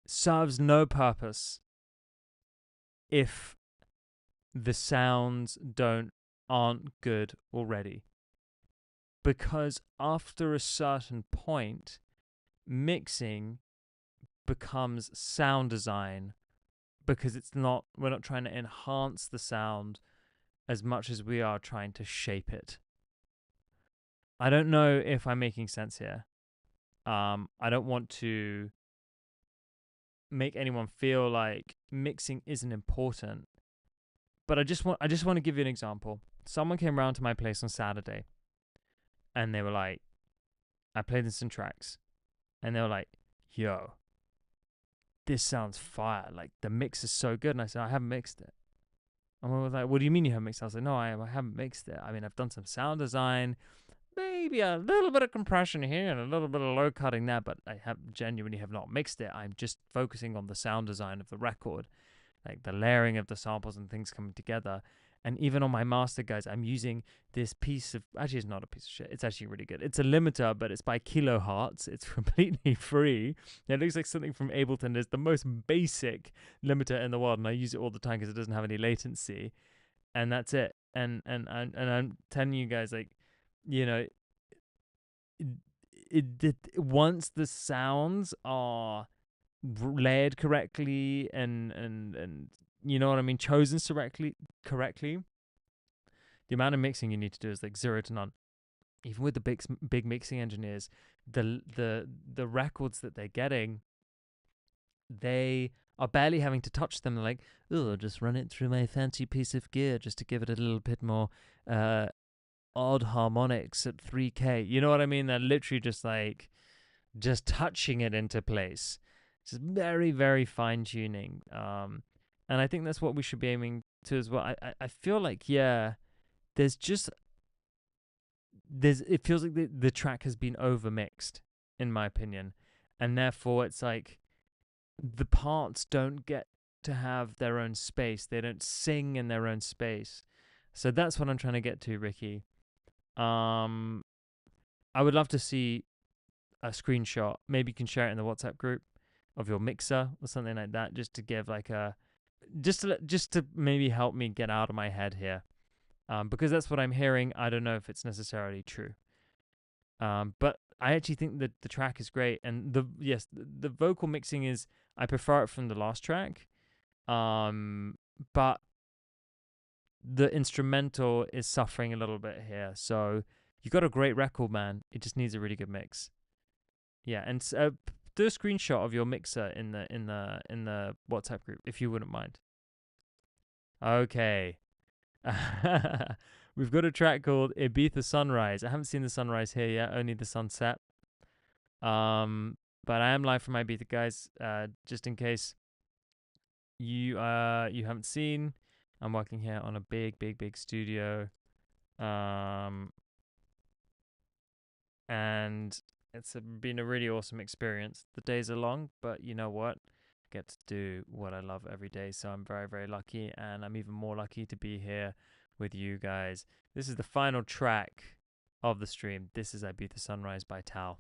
serves no purpose if the sounds aren't good already, because after a certain point, mixing becomes sound design, because we're not trying to enhance the sound as much as we are trying to shape it. I don't know if I'm making sense here. I don't want to make anyone feel like mixing isn't important, but I just want to give you an example. Someone came around to my place on Saturday, and they were like, I played them some tracks, and they were like, yo, this sounds fire. Like, the mix is so good. And I said, I haven't mixed it. And I was like, what do you mean you haven't mixed it? I was like, no, I haven't mixed it. I mean, I've done some sound design, maybe a little bit of compression here and a little bit of low cutting there, but I genuinely have not mixed it. I'm just focusing on the sound design of the record, like the layering of the samples and things coming together. And even on my master, guys, I'm using this piece of, actually it's not a piece of shit, it's actually really good. It's a limiter, but it's by Kilohertz. It's completely free. It looks like something from Ableton. It's the most basic limiter in the world, and I use it all the time because it doesn't have any latency, and that's it. And I'm telling you guys, like, you know, once the sounds are layered correctly and you know what I mean, chosen correctly, the amount of mixing you need to do is like 0 to none. Even with the big mixing engineers, the records that they're getting, they are barely having to touch them. They're like, oh, just run it through my fancy piece of gear just to give it a little bit more odd harmonics at 3K. You know what I mean? They're literally just touching it into place. Just very, very fine tuning. And I think that's what we should be aiming to as well. I feel like, yeah, it feels like the track has been over mixed, in my opinion. And therefore it's like the parts don't get to have their own space. They don't sing in their own space. So that's what I'm trying to get to, Ricky. I would love to see a screenshot. Maybe you can share it in the WhatsApp group of your mixer or something like that, just to give like a just to maybe help me get out of my head here, because that's what I'm hearing. I don't know if it's necessarily true, but I actually think that the track is great, and the vocal mixing is, I prefer it from the last track, but the instrumental is suffering a little bit here. So you got a great record, man. It just needs a really good mix. Yeah, and do a screenshot of your mixer in the WhatsApp group if you wouldn't mind. Okay. We've got a track called Ibiza Sunrise. I haven't seen the sunrise here yet, only the sunset. But I am live from Ibiza, guys. Just in case you haven't seen, I'm working here on a big studio. And it's been a really awesome experience. The days are long, but you know what? I get to do what I love every day. So I'm very, very lucky, and I'm even more lucky to be here with you guys. This is the final track of the stream. This is Ibiza Sunrise by Tal.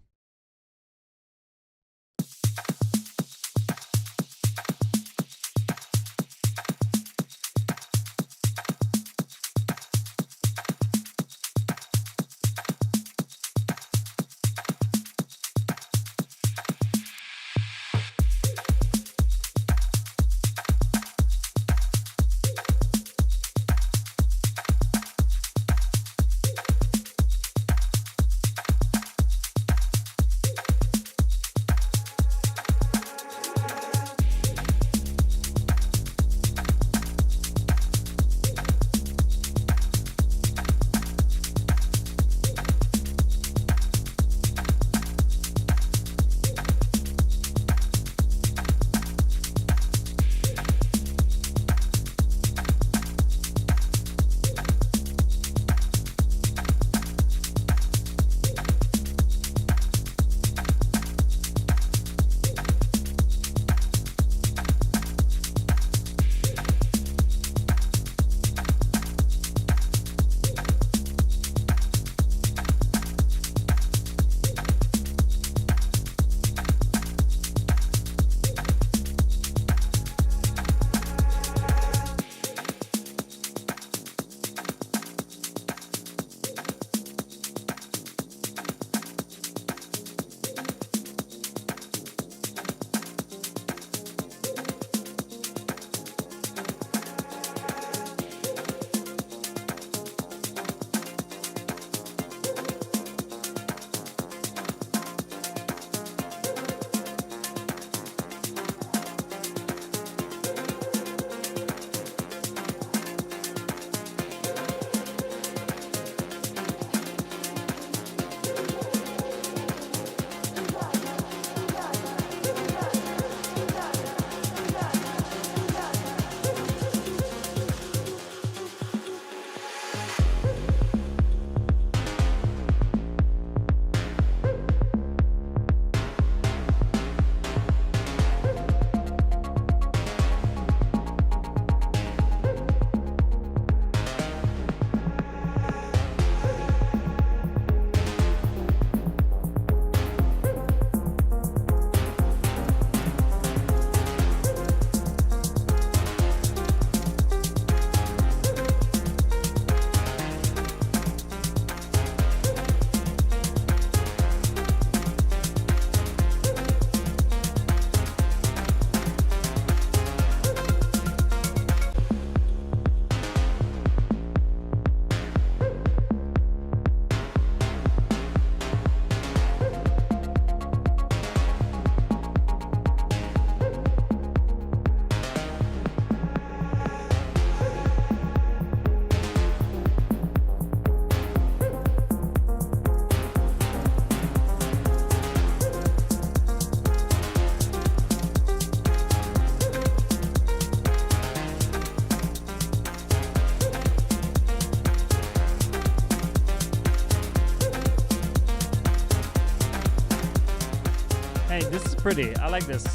Hey, this is pretty. I like this.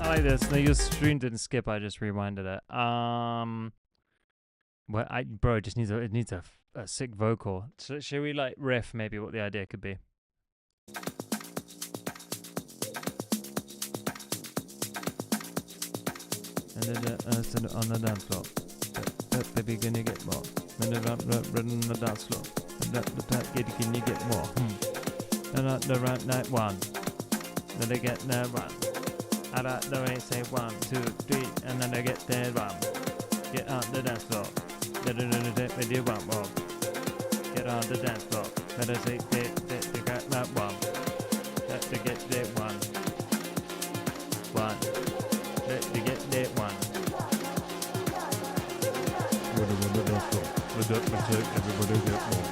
I like this. No, your stream didn't skip. I just rewinded it. Well, it just needs a sick vocal. So should we like riff maybe what the idea could be? on the dance floor. Baby, can you get more? Run on the dance floor. Can you get more? The right night one. Then they get there one. I like the way say 1, 2, 3, and then I get there one. Get on the dance floor. With you one more. Get on the dance floor. Let us say they got that one. Let to get there one. Let to get there one. Everybody get more.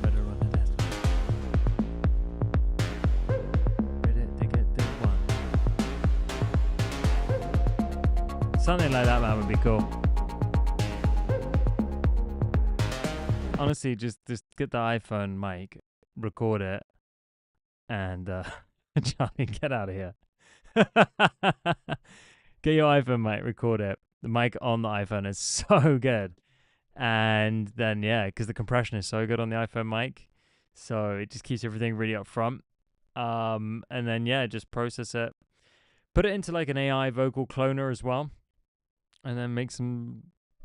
Better run the dance floor. Ready to get there one. Something like that, man, would be cool. Honestly, just get the iPhone mic, record it, and Johnny, get out of here. Get your iPhone mic, record it. The mic on the iPhone is so good. And then, yeah, because the compression is so good on the iPhone mic. So it just keeps everything really up front. And then, yeah, just process it. Put it into like an AI vocal cloner as well. And then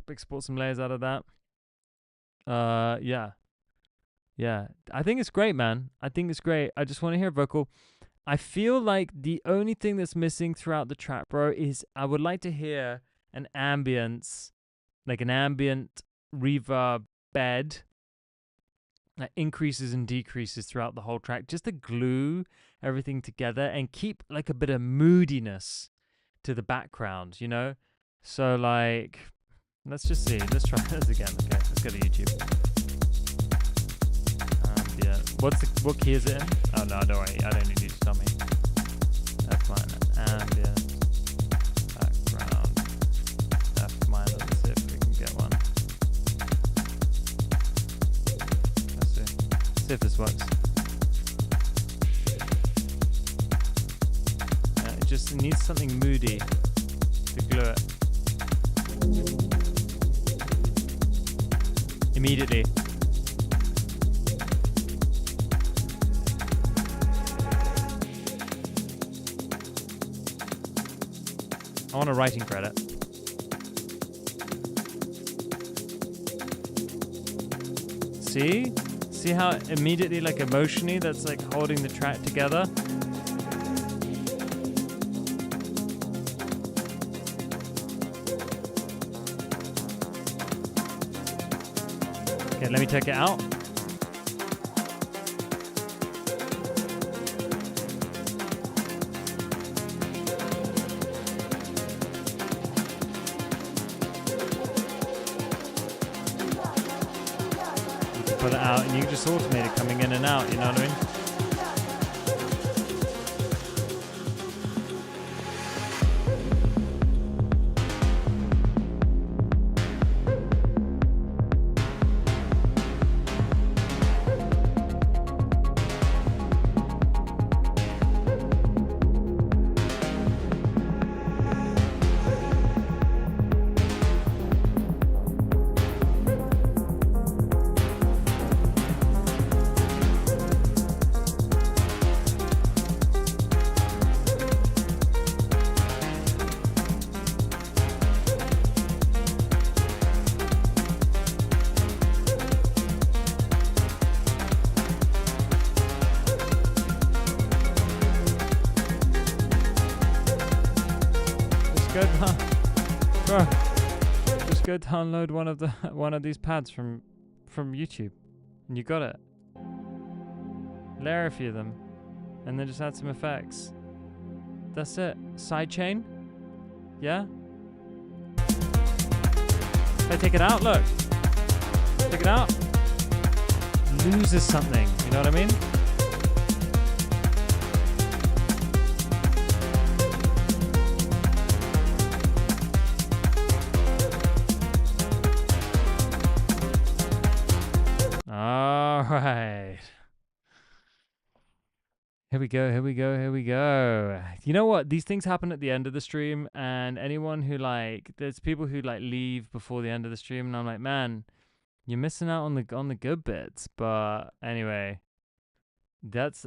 export some layers out of that. Yeah. I think it's great, man. I think it's great. I just want to hear vocal. I feel like the only thing that's missing throughout the track, bro, is I would like to hear an ambience, like an ambient reverb bed that increases and decreases throughout the whole track, just to glue everything together and keep like a bit of moodiness to the background, you know? So like, let's just see. Let's try this again. Okay, let's go to YouTube. What key is it in? Oh no, don't worry. I don't need you to tell me. F minor, ambient, background, F minor. Let's see if we can get one. Let's see. See if this works. It just needs something moody to glue it. Immediately. I want a writing credit. See? See how immediately, like emotionally, that's like holding the track together? Okay, let me take it out. Put it out and you can just automate it coming in and out, you know what I mean? Bro, just go download one of these pads from YouTube, and you got it. Layer a few of them, and then just add some effects. That's it. Sidechain, yeah. If I take it out, look. Take it out. Loses something. You know what I mean? All right. Here we go. You know what? These things happen at the end of the stream, and anyone who there's people who leave before the end of the stream, and I'm like, man, you're missing out on the good bits. But anyway,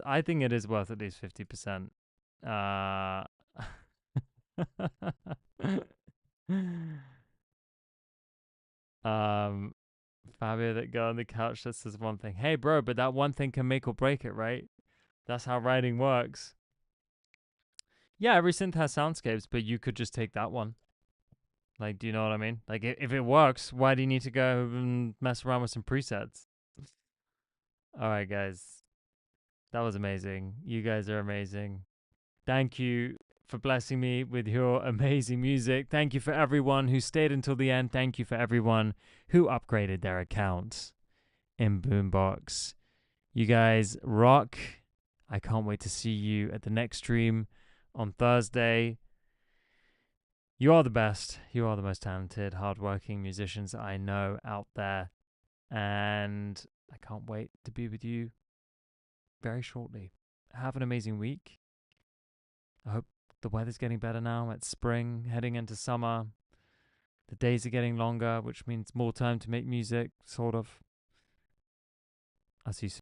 I think it is worth at least 50%. Uh, Fabio that go on the couch that says one thing. Hey, bro, but that one thing can make or break it, right? That's how writing works. Yeah, every synth has soundscapes, but you could just take that one. Like, do you know what I mean? Like, if it works, why do you need to go and mess around with some presets? All right, guys. That was amazing. You guys are amazing. Thank you for blessing me with your amazing music. Thank you for everyone who stayed until the end. Thank you for everyone who upgraded their accounts in Boombox. You guys rock. I can't wait to see you at the next stream on Thursday. You are the best. You are the most talented, hardworking musicians I know out there. And I can't wait to be with you very shortly. Have an amazing week. I hope the weather's getting better now. It's spring, heading into summer. The days are getting longer, which means more time to make music, sort of. I'll see you soon.